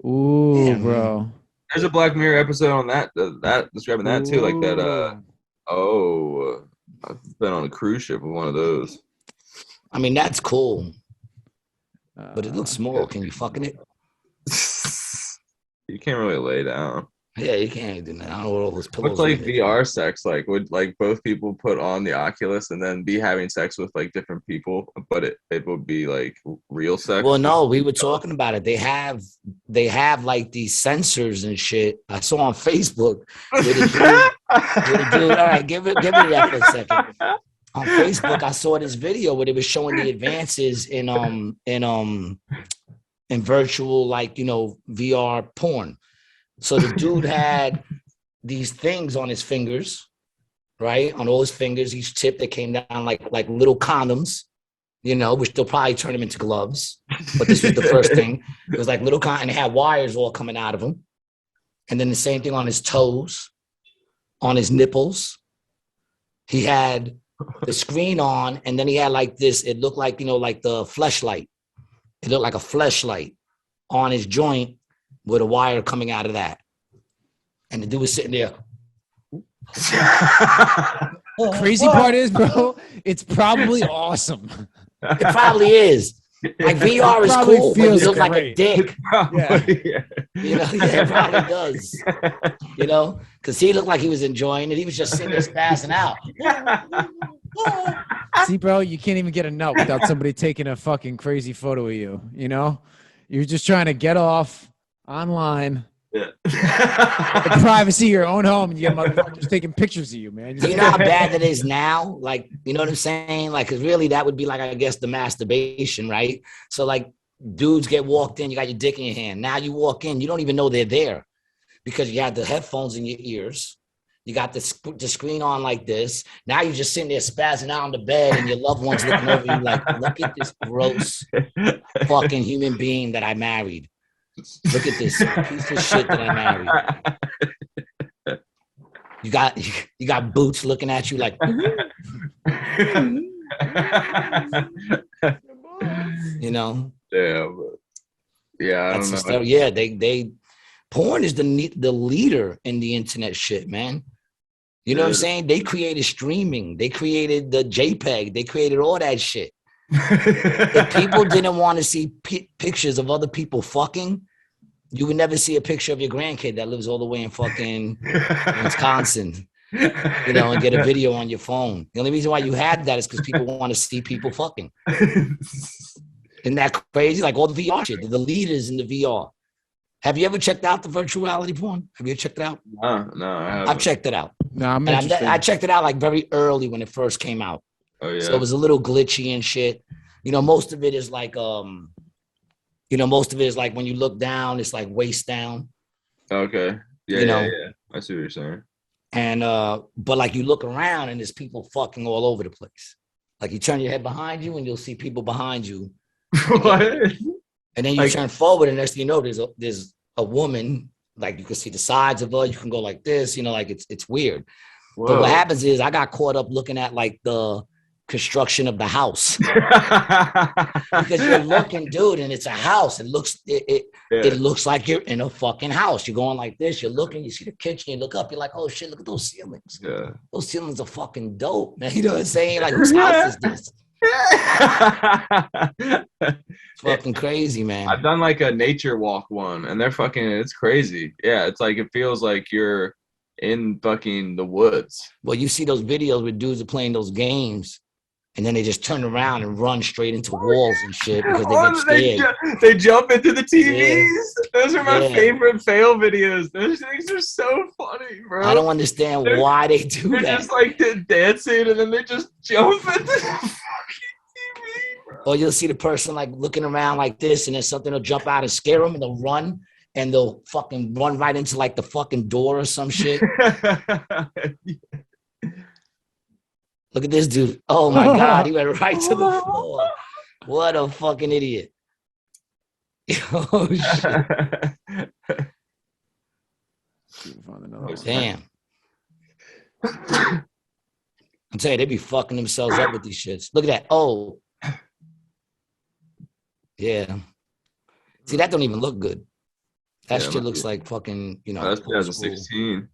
ooh, bro. Man. There's a Black Mirror episode on that describing that too, like that. I've been on a cruise ship with one of those. I mean, that's cool, but it looks small. Can you fucking it? You can't really lay down. Yeah, you can't do that. I don't know what all those pillows. What's like VR sex like? Would like both people put on the Oculus and then be having sex with like different people, but it would be like real sex? Well, no, we were talking about it. They have like these sensors and shit. I saw on Facebook. All right, give it that for a second. On Facebook, I saw this video where they were showing the advances in virtual, like, you know, VR porn. So the dude had these things on his fingers, right? On all his fingers, each tip that came down like little condoms, you know, which they'll probably turn them into gloves. But this was the first thing. It was like little and it had wires all coming out of them. And then the same thing on his toes, on his nipples. He had the screen on, and then he had like this, it looked like, you know, like the fleshlight. It looked like a fleshlight on his joint with a wire coming out of that. And the dude was sitting there. Crazy part is, bro, it's probably awesome. It probably is. Like VR is cool, but you look like a dick. Yeah. You know, yeah, it probably does. You know, because he looked like he was enjoying it. He was just sitting there spazzing out. See, bro, you can't even get a nut without somebody taking a fucking crazy photo of you. You know, you're just trying to get off online. Yeah. The privacy of your own home, and you get motherfuckers taking pictures of you, man. You know how bad that is now? Like, you know what I'm saying? Like, because really that would be like, I guess, the masturbation, right? So like dudes get walked in, you got your dick in your hand. Now you walk in, you don't even know they're there because you had the headphones in your ears. You got the screen on like this. Now you're just sitting there spazzing out on the bed, and your loved one's looking over you like, look at this gross fucking human being that I married. Look at this piece of shit that I married. You got Boots looking at you like, you know. Yeah, but yeah, I don't know. Yeah, they porn is the leader in the internet shit, man. You know what I'm saying? They created streaming. They created the JPEG. They created all that shit. If people didn't want to see pictures of other people fucking, you would never see a picture of your grandkid that lives all the way in fucking Wisconsin, you know, and get a video on your phone. The only reason why you had that is because people want to see people fucking. Isn't that crazy? Like all the VR shit, the leaders in the VR. Have you ever checked out the virtual reality porn? Have you ever checked it out? No, I haven't. I've checked it out. No, I'm and interested. I checked it out like very early when it first came out. Oh yeah. So it was a little glitchy and shit. You know, most of it is like when you look down, it's like waist down. Okay. Yeah, yeah. I see what you're saying. And but like you look around and there's people fucking all over the place. Like you turn your head behind you and you'll see people behind you. What? And then you turn forward and next thing you know, there's a woman, like you can see the sides of her, you can go like this, you know, like it's weird. Whoa. But what happens is I got caught up looking at like the construction of the house. Because you're looking, dude, and it's a house. It looks like you're in a fucking house. You're going like this, you're looking, you see the kitchen, you look up, you're like, oh shit, look at those ceilings. Yeah. Those ceilings are fucking dope, man. You know what I'm saying? Like, whose house is this? It's fucking crazy, man. I've done like a nature walk one and it's crazy. Yeah, it's like it feels like you're in fucking the woods. Well, you see those videos where dudes are playing those games and then they just turn around and run straight into walls and shit because they get scared. They jump into the TVs. Yeah. Those are my favorite fail videos. Those things are so funny, bro. I don't understand why they do that. They're just like dancing and then they just jump into the fucking TV, bro. Or you'll see the person like looking around like this and then something will jump out and scare them and they'll run and they'll fucking run right into like the fucking door or some shit. Look at this dude. Oh my God, he went right to the floor. What a fucking idiot. Oh shit. Damn. I'm telling you, they be fucking themselves up with these shits. Look at that. Oh. Yeah. See, that don't even look good. That shit looks like fucking, you know. That's 2016.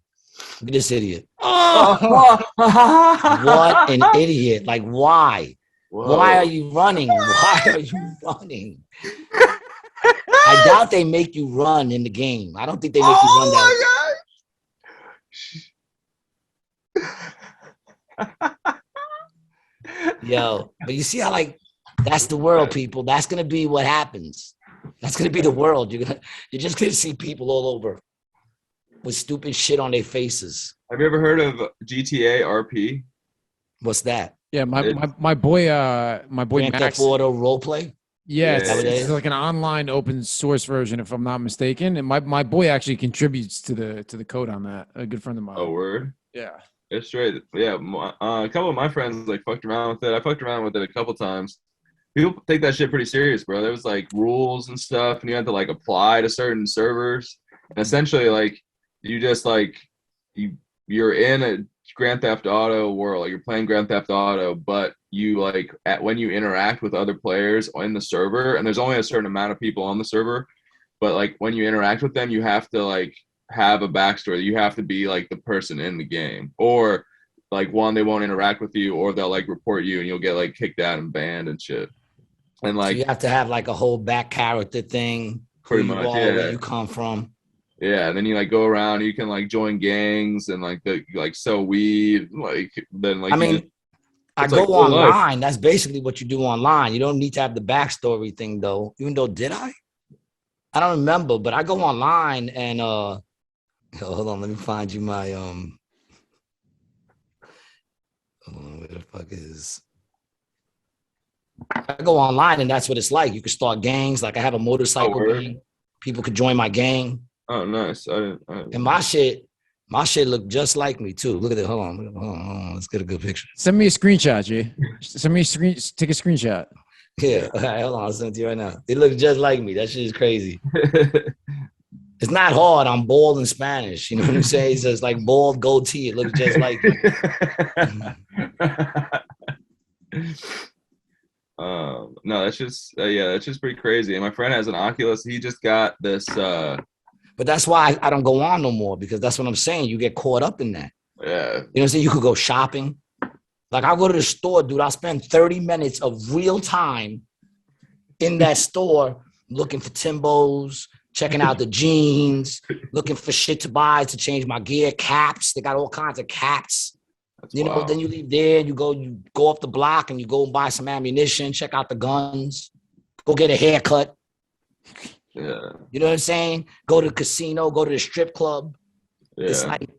Look at this idiot. Oh. What an idiot. Like, why? Whoa. Why are you running? Why are you running? I doubt they make you run in the game. I don't think they make you run that. Yo, but you see how like that's the world, people. That's gonna be what happens. That's gonna be the world. You're just gonna see people all over with stupid shit on their faces. Have you ever heard of GTA RP? What's that? Yeah, my boy Grand Max. Theft Auto roleplay. Yeah, it's like an online open source version, if I'm not mistaken. And my boy actually contributes to the code on that. A good friend of mine. Oh, word. Yeah. It's straight. Yeah, a couple of my friends like fucked around with it. I fucked around with it a couple times. People take that shit pretty serious, bro. There was like rules and stuff, and you had to like apply to certain servers. And essentially, like you just like you're in a Grand Theft Auto world. Like you're playing Grand Theft Auto, but you like when you interact with other players in the server, and there's only a certain amount of people on the server, but like when you interact with them, you have to like have a backstory. You have to be like the person in the game, or like one, they won't interact with you, or they'll like report you and you'll get like kicked out and banned and shit. And like so you have to have like a whole back character thing, pretty much, where you come from. Yeah, and then you like go around, you can like join gangs and like sell weed, like then like I mean I go like online. Life. That's basically what you do online. You don't need to have the backstory thing though. Even though did I don't remember, but I go online and hold on, let me find you my hold on, where the fuck is I go online and that's what it's like. You can start gangs. Like I have a motorcycle gang. People could join my gang. Oh, nice. I didn't. And my shit looked just like me too. Look at it. Hold on. Let's get a good picture. Send me a screenshot, G. Take a screenshot. Yeah. All right, hold on. I'll send it to you right now. It looks just like me. That shit is crazy. It's not hard. I'm bald in Spanish. You know what I'm saying? It's just like bald goatee. It looks just like me. No, that's just that's just pretty crazy. And my friend has an Oculus. He just got this But that's why I don't go on no more, because that's what I'm saying. You get caught up in that. Yeah. You know what I'm saying? You could go shopping. Like I'll go to the store, dude. I'll spend 30 minutes of real time in that store looking for Timbos, checking out the jeans, looking for shit to buy to change my gear, caps. They got all kinds of caps. That's You know, wild. then you leave there, you go off the block and you go and buy some ammunition, check out the guns, go get a haircut. Yeah. You know what I'm saying? Go to the casino, go to the strip club. Yeah. It's like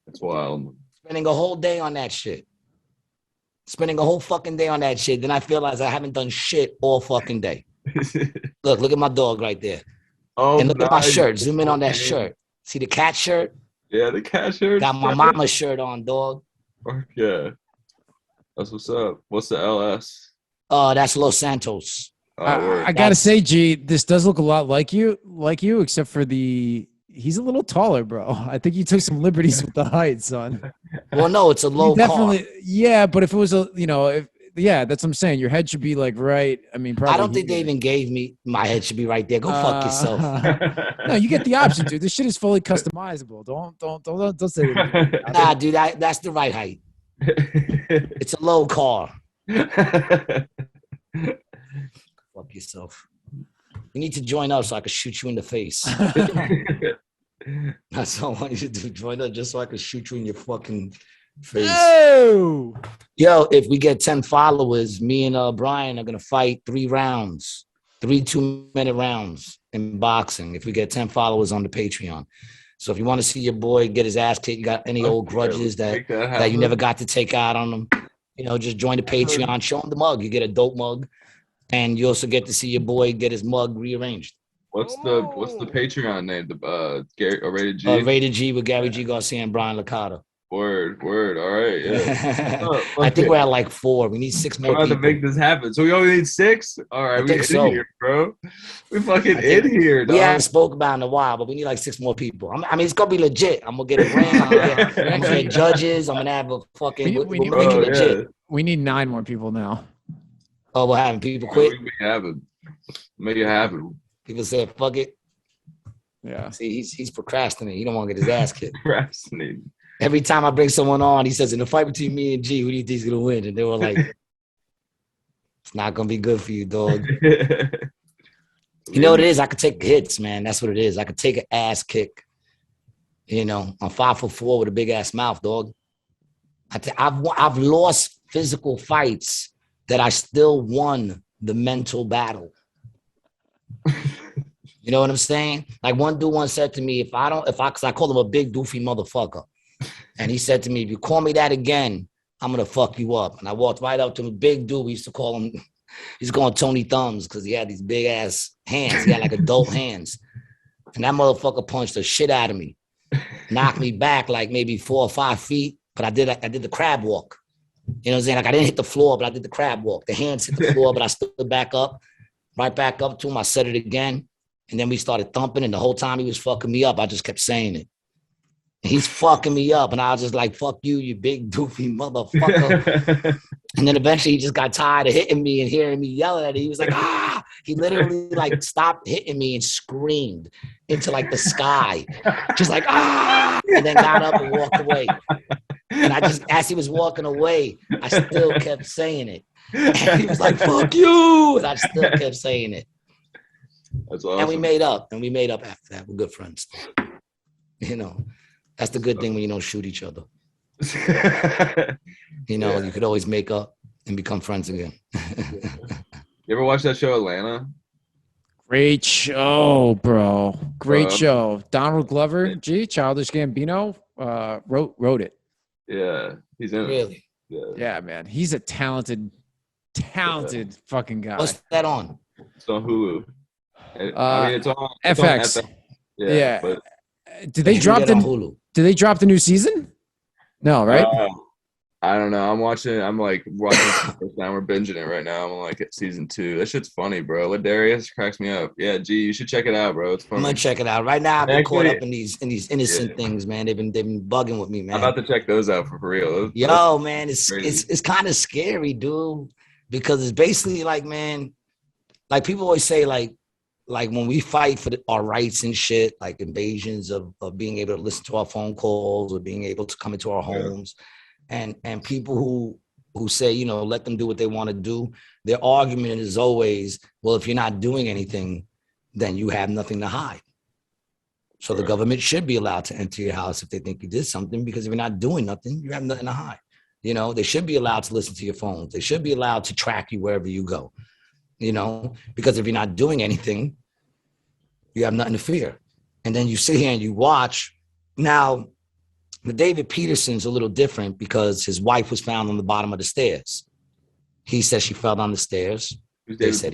It's wild. spending a whole day on that shit. Spending a whole fucking day on that shit. Then I realize I haven't done shit all fucking day. Look at my dog right there. Oh, And look at my nice. shirt. Zoom in on that shirt. See the cat shirt? Yeah, the cat shirt. Got my mama's shirt on, dog. Yeah. That's what's up. What's the LS? That's Los Santos. Oh, I gotta say, G, this does look a lot like you, except for he's a little taller, bro. I think you took some liberties with the height, son. Well, no, it's a low car. Yeah, but if it was that's what I'm saying. Your head should be like right. I mean, probably. I don't think they even gave me my head should be right there. Go fuck yourself. No, you get the option, dude. This shit is fully customizable. Don't say that. Nah, dude, that's the right height. It's a low car. Fuck yourself. You need to join up so I can shoot you in the face. That's all I want you to do. Join up just so I can shoot you in your fucking face. Oh! Yo, if we get 10 followers, me and Brian are going to fight 3 rounds, 3 2-minute rounds in boxing if we get 10 followers on the Patreon. So if you want to see your boy get his ass kicked, you got any old grudges that you never got to take out on him, you know, just join the Patreon, show him the mug. You get a dope mug. And you also get to see your boy get his mug rearranged. What's the Patreon name? The Rated G? Rated G with Gary G. Garcia and Brian Licata. Word. All right. Yeah. I think we're at like 4. We need 6 more We're about people. to make this happen. So we only need 6? All right. I We think in so. here, bro. We fucking in here, dog. We haven't spoke about it in a while, but we need like 6 more people. I mean, it's going to be legit. I'm going to get a ring. I'm going to get judges. I'm going to have a fucking... We'll make it legit. We need 9 more people now. Oh, we're having people quit? Make it happen. People said, fuck it. Yeah. See, he's procrastinating. He don't want to get his ass kicked. Procrastinating. Every time I bring someone on, he says, in the fight between me and G, who do you think is going to win? And they were like, it's not going to be good for you, dog. You know what it is? I could take hits, man. That's what it is. I could take an ass kick. You know, I'm 5'4" with a big ass mouth, dog. I've lost physical fights that I still won the mental battle. You know what I'm saying? Like one dude once said to me, because I called him a big doofy motherfucker. And he said to me, if you call me that again, I'm going to fuck you up. And I walked right up to him, big dude. We used to call him, he's called Tony Thumbs because he had these big ass hands. He had like adult hands. And that motherfucker punched the shit out of me. Knocked me back like maybe 4 or 5 feet. But I did the crab walk. You know what I'm saying? Like I didn't hit the floor, but I did the crab walk. The hands hit the floor, but I stood back up, right back up to him. I said it again. And then we started thumping. And the whole time he was fucking me up, I just kept saying it. And he's fucking me up. And I was just like, fuck you, you big doofy motherfucker. And then eventually he just got tired of hitting me and hearing me yelling at it. He was like, ah, he literally like stopped hitting me and screamed into like the sky. Just like, ah, and then got up and walked away. And I just, as he was walking away, I still kept saying it. And he was like, fuck you. And I still kept saying it. That's awesome. And we made up. And we made up after that. We're good friends. You know, that's the good thing when you don't shoot each other. You know, you could always make up and become friends again. You ever watch that show, Atlanta? Great show, bro. Great show. Donald Glover, Childish Gambino, wrote it. Yeah, he's in it. Really? Yeah, man. He's a talented fucking guy. What's that on? It's on Hulu. I mean, it's on FX. On FX. Yeah. But Did they drop the new season? No, right? I don't know. I'm watching like first time. We're binging it right now. I'm like at season 2. That shit's funny, bro. Ladarius cracks me up. Yeah, you should check it out, bro. It's funny. I'm gonna check it out. Right now, I've been caught up in these innocent things, man. They've been bugging with me, man. I'm about to check those out for real. Yo, man, it's kind of scary, dude, because it's basically like, man, like people always say, like, like when we fight for our rights and shit, like invasions of being able to listen to our phone calls or being able to come into our homes, and people who say, you know, let them do what they want to do, their argument is always, well, if you're not doing anything, then you have nothing to hide. So the government should be allowed to enter your house if they think you did something, because if you're not doing nothing, you have nothing to hide. You know, they should be allowed to listen to your phones. They should be allowed to track you wherever you go, you know, because if you're not doing anything, you have nothing to fear. And then you sit here and you watch. Now, the David Peterson's a little different because his wife was found on the bottom of the stairs. He said she fell down the stairs. They said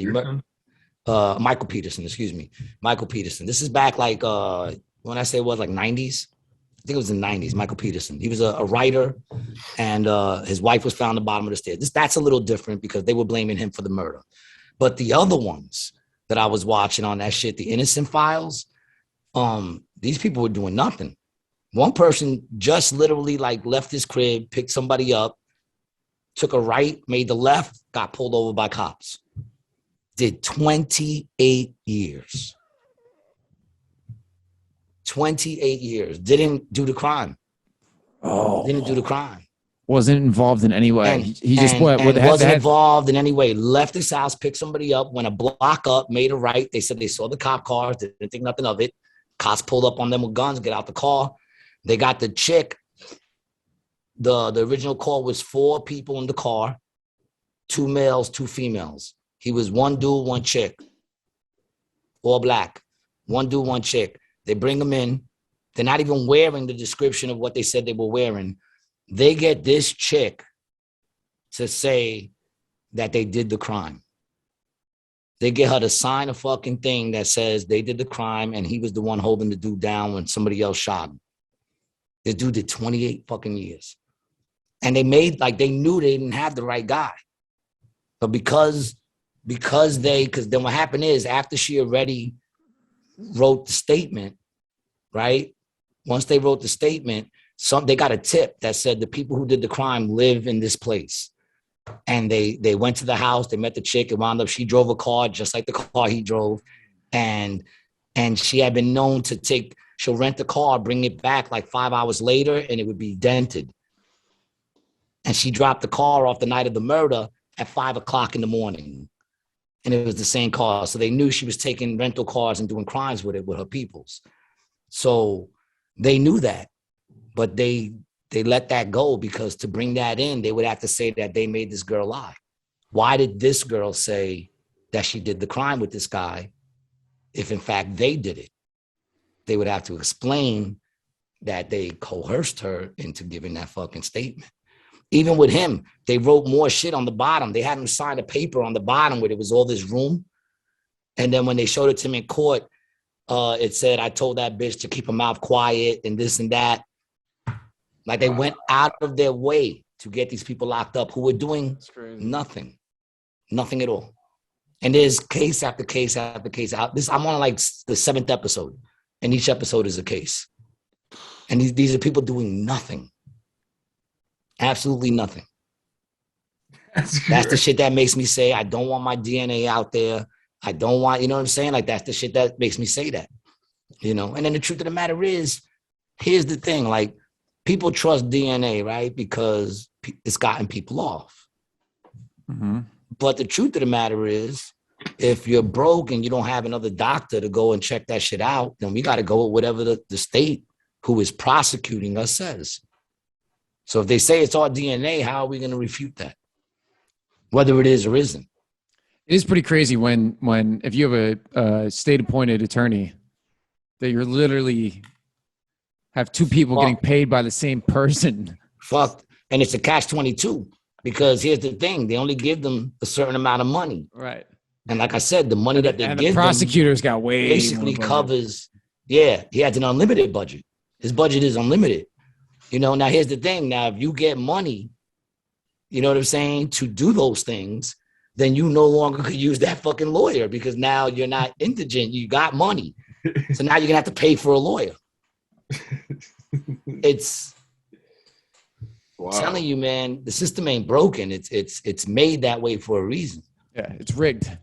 Michael Peterson, excuse me. Michael Peterson. This is back like, when I say it was like 90s, I think it was the 90s, Michael Peterson. He was a writer, and his wife was found on the bottom of the stairs. That's a little different because they were blaming him for the murder. But the other ones that I was watching on that shit, the Innocent Files, these people were doing nothing. One person just literally like left his crib, picked somebody up, took a right, made the left, got pulled over by cops. Did 28 years. 28 years. Didn't do the crime. Oh. Didn't do the crime. Wasn't involved in any way. He just wasn't involved in any way. Left his house, picked somebody up, went a block up, made a right. They said they saw the cop cars, didn't think nothing of it. Cops pulled up on them with guns, get out the car. They got the chick. The original call was 4 people in the car, 2 males, 2 females. He was 1 dude, 1 chick, all black. 1 dude, 1 chick. They bring them in. They're not even wearing the description of what they said they were wearing. They get this chick to say that they did the crime. They get her to sign a fucking thing that says they did the crime and he was the one holding the dude down when somebody else shot him. This dude did 28 fucking years. And they made, like, they knew they didn't have the right guy. But because then what happened is after she already wrote the statement, right? Once they wrote the statement, they got a tip that said the people who did the crime live in this place. And they went to the house, they met the chick, and wound up, she drove a car just like the car he drove. And she had been known to she'll rent the car, bring it back like 5 hours later, and it would be dented. And she dropped the car off the night of the murder at 5 o'clock in the morning. And it was the same car. So they knew she was taking rental cars and doing crimes with it, with her peoples. So they knew that, but they let that go because to bring that in, they would have to say that they made this girl lie. Why did this girl say that she did the crime with this guy if in fact they did it? They would have to explain that they coerced her into giving that fucking statement. Even with him, they wrote more shit on the bottom. They had him sign a paper on the bottom where it was all this room. And then when they showed it to him in court, it said, I told that bitch to keep her mouth quiet and this and that. Like they went out of their way to get these people locked up who were doing nothing at all. And there's case after case after case. I'm on like the 7th episode, and each episode is a case. And these are people doing nothing. Absolutely nothing. That's the shit that makes me say, I don't want my DNA out there. I don't want, you know what I'm saying? Like, that's the shit that makes me say that, you know? And then the truth of the matter is, here's the thing, like, people trust DNA, right? Because it's gotten people off. Mm-hmm. But the truth of the matter is, if you're broke and you don't have another doctor to go and check that shit out, then we got to go with whatever the state who is prosecuting us says. So if they say it's our DNA, how are we going to refute that? Whether it is or isn't. It is pretty crazy when if you have a state-appointed attorney, that you're literally have 2 people getting paid by the same person. Fuck. And it's a catch-22 because here's the thing. They only give them a certain amount of money. Right. And like I said, the money that they give the prosecutors got way basically covers. Yeah, he has an unlimited budget. His budget is unlimited. You know, now here's the thing. Now, if you get money, you know what I'm saying, to do those things, then you no longer could use that fucking lawyer because now you're not indigent. You got money. So now you're going to have to pay for a lawyer. It's telling you, man, the system ain't broken. It's made that way for a reason. Yeah, it's rigged.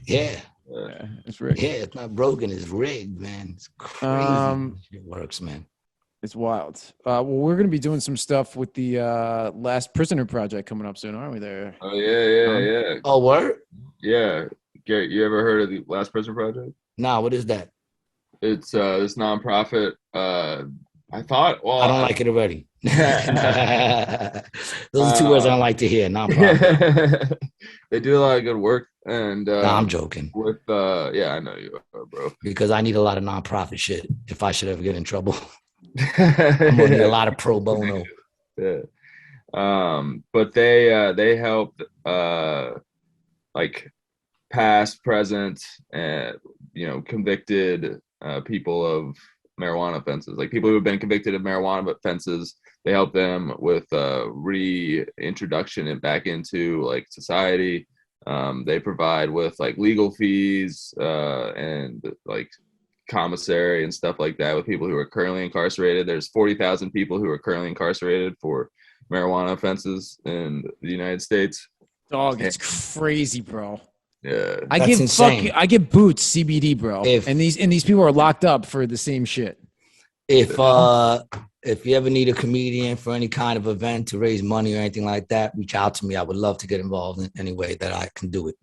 Yeah. Yeah, it's rigged. Yeah, it's not broken. It's rigged, man. It's crazy. It works, man. It's wild. Well, we're gonna be doing some stuff with the Last Prisoner project coming up soon, aren't we? There. Oh yeah. Oh, word? Yeah, Garrett, you ever heard of the Last Prisoner Project? Nah, what is that? It's this nonprofit. I thought. Well, I don't like it already. Those are two words I don't like to hear. Nonprofit. They do a lot of good work, and Nah, I'm joking. With yeah, I know you are, bro. Because I need a lot of nonprofit shit if I should ever get in trouble. I'm gonna need a lot of pro bono. Yeah. But they help like past, present, and convicted people of marijuana offenses, like people who have been convicted of marijuana offenses. They help them with reintroduction and back into like society. They provide with like legal fees and like commissary and stuff like that with people who are currently incarcerated. There's 40,000 people who are currently incarcerated for marijuana offenses in the United States. Dog, it's crazy, bro. Yeah, I get Boots CBD, bro, and these people are locked up for the same shit. If you ever need a comedian for any kind of event to raise money or anything like that, reach out to me. I would love to get involved in any way that I can do it.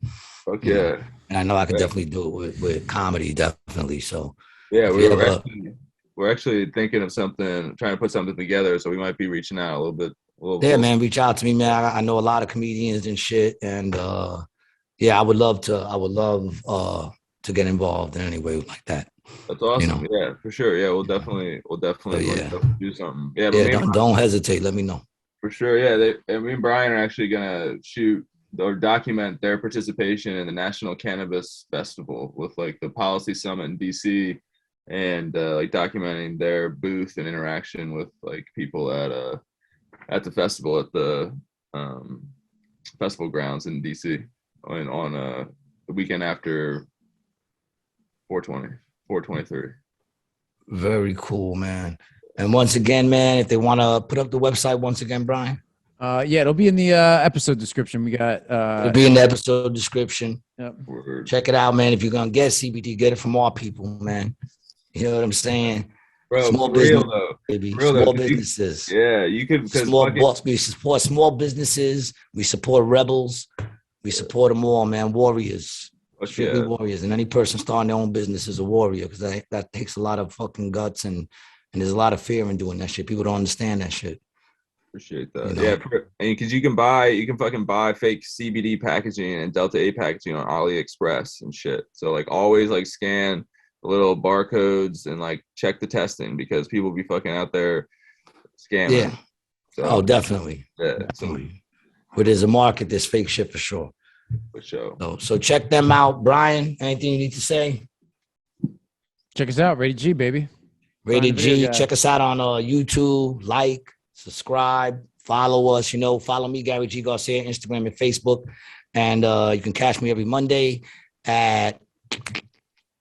Fuck yeah. And I know I can definitely do it with comedy, definitely. So yeah, we're actually thinking of something, trying to put something together. So we might be reaching out a little bit. Man, reach out to me, man. I know a lot of comedians and shit, and yeah, I would love to get involved in any way like that. That's awesome. Yeah, for sure. Yeah, we'll definitely do something. Yeah, but don't hesitate. Let me know. For sure. Yeah, me and Brian are actually gonna shoot or document their participation in the National Cannabis Festival with like the Policy Summit in DC, and like documenting their booth and interaction with like people at the festival at the festival grounds in DC on the weekend after 423. Very cool, man. And once again, man, if they want to put up the website once again, Brian. Yeah, it'll be in the episode description. We got it'll be in the episode description. Yep. Check it out, man. If you're gonna get CBD, get it from all people, man. You know what I'm saying? Bro, small business, baby. Small businesses. You could. We support small businesses. We support rebels. We support them all, man. Warriors. Strictly warriors. And any person starting their own business is a warrior, because that takes a lot of fucking guts and there's a lot of fear in doing that shit. People don't understand that shit. Appreciate that. Yeah, and because you can fucking buy fake CBD packaging and Delta 8 packaging on AliExpress and shit. So like always like scan the little barcodes and like check the testing, because people be fucking out there scamming. Yeah. So, definitely. Yeah. Definitely. Where there's a market, there's fake shit for sure. For sure. So check them out. Brian, anything you need to say? Check us out. Rated G, baby. Rated G. Check us out on YouTube. Like, subscribe, follow us. Follow me, Gary G. Garcia, Instagram and Facebook. And you can catch me every Monday at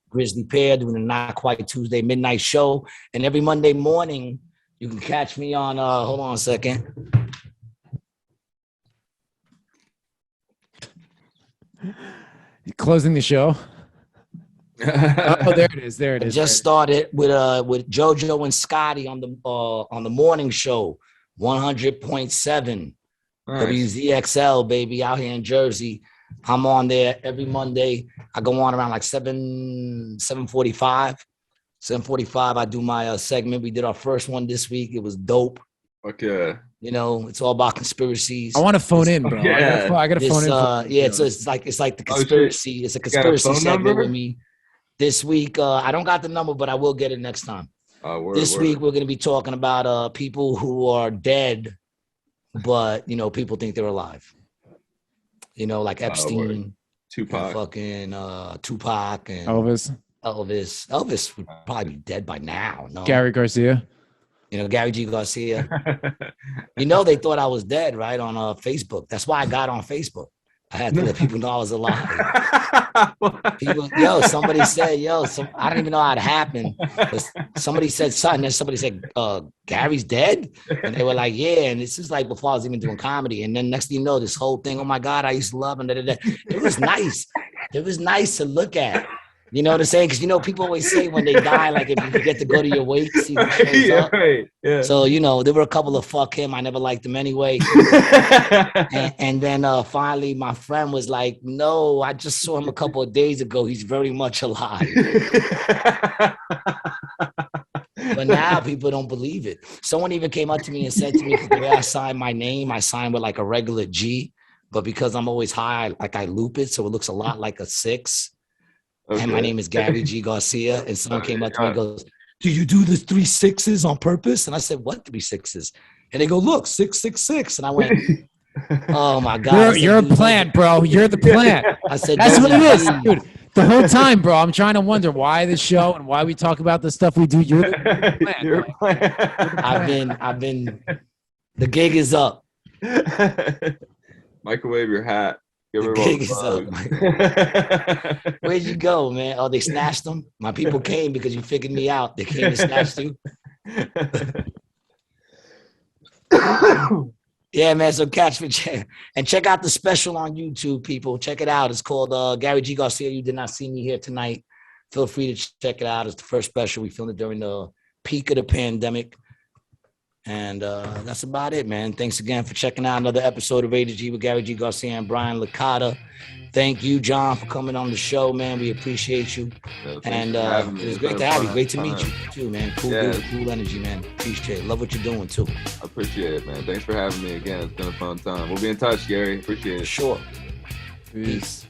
Grizzly Pear doing the Not Quite Tuesday midnight show. And every Monday morning, you can catch me on, hold on a second. Closing the show. Oh, there it is. There it is. Just started with JoJo and Scotty on the morning show, 100.7 WZXL, baby, out here in Jersey. I'm on there every Monday. I go on around like 7:45. 7:45, I do my segment. We did our first one this week. It was dope. Okay. It's all about conspiracies. I want to phone in, bro. Yeah. I got to phone in. It's like the conspiracy. It's a conspiracy segment with me. This week, I don't got the number, but I will get it next time. This week, we're going to be talking about people who are dead, but, people think they're alive. Like Epstein, Tupac, fucking Tupac, and Elvis. Elvis would probably be dead by now. No, Gary Garcia. Gary G. Garcia. They thought I was dead, right, on Facebook. That's why I got on Facebook. I had to let people know I was alive. Somebody said, I don't even know how it happened. Somebody said something, and somebody said, Gary's dead? And they were like, yeah. And this is like before I was even doing comedy. And then next thing you know, this whole thing, oh my God, I used to love him. It was nice. It was nice to look at. You know what I'm saying? Because, you know, people always say when they die, like, if you get to go to your wake, see what shows up. Right. Yeah. So, you know, there were a couple of fuck him. I never liked him anyway. and then finally, my friend was like, no, I just saw him a couple of days ago. He's very much alive. But now people don't believe it. Someone even came up to me and said to me, the way I signed my name, I signed with like a regular G. But because I'm always high, like I loop it. So it looks a lot like a 6. Okay. And my name is Gary G. Garcia. And someone came up to me and goes, do you do the 3 6s on purpose? And I said, what 3 6s? And they go, look, 666. And I went, oh my God. You're a plant, bro. You're the plant. I said, that's what it is, dude. The whole time, bro, I'm trying to wonder why this show and why we talk about the stuff we do. You're the plant. You're a plant. I've been, the gig is up. Microwave your hat. The gig is up. Where'd you go, man? Oh, they snatched them? My people came because you figured me out. They came and snatched you. Yeah, man. So catch me and check out the special on YouTube, people. Check it out. It's called Gary G. Garcia. You did not see me here tonight. Feel free to check it out. It's the first special. We filmed it during the peak of the pandemic. And that's about it, man. Thanks again for checking out another episode of A to G with Gary G. Garcia and Brian Licata. Thank you, John, for coming on the show, man. We appreciate you. Yeah, and it was great to have you. Great to meet you, too, man. Cool energy, man. Appreciate it. Love what you're doing, too. I appreciate it, man. Thanks for having me again. It's been a fun time. We'll be in touch, Gary. Appreciate it. For sure. Peace.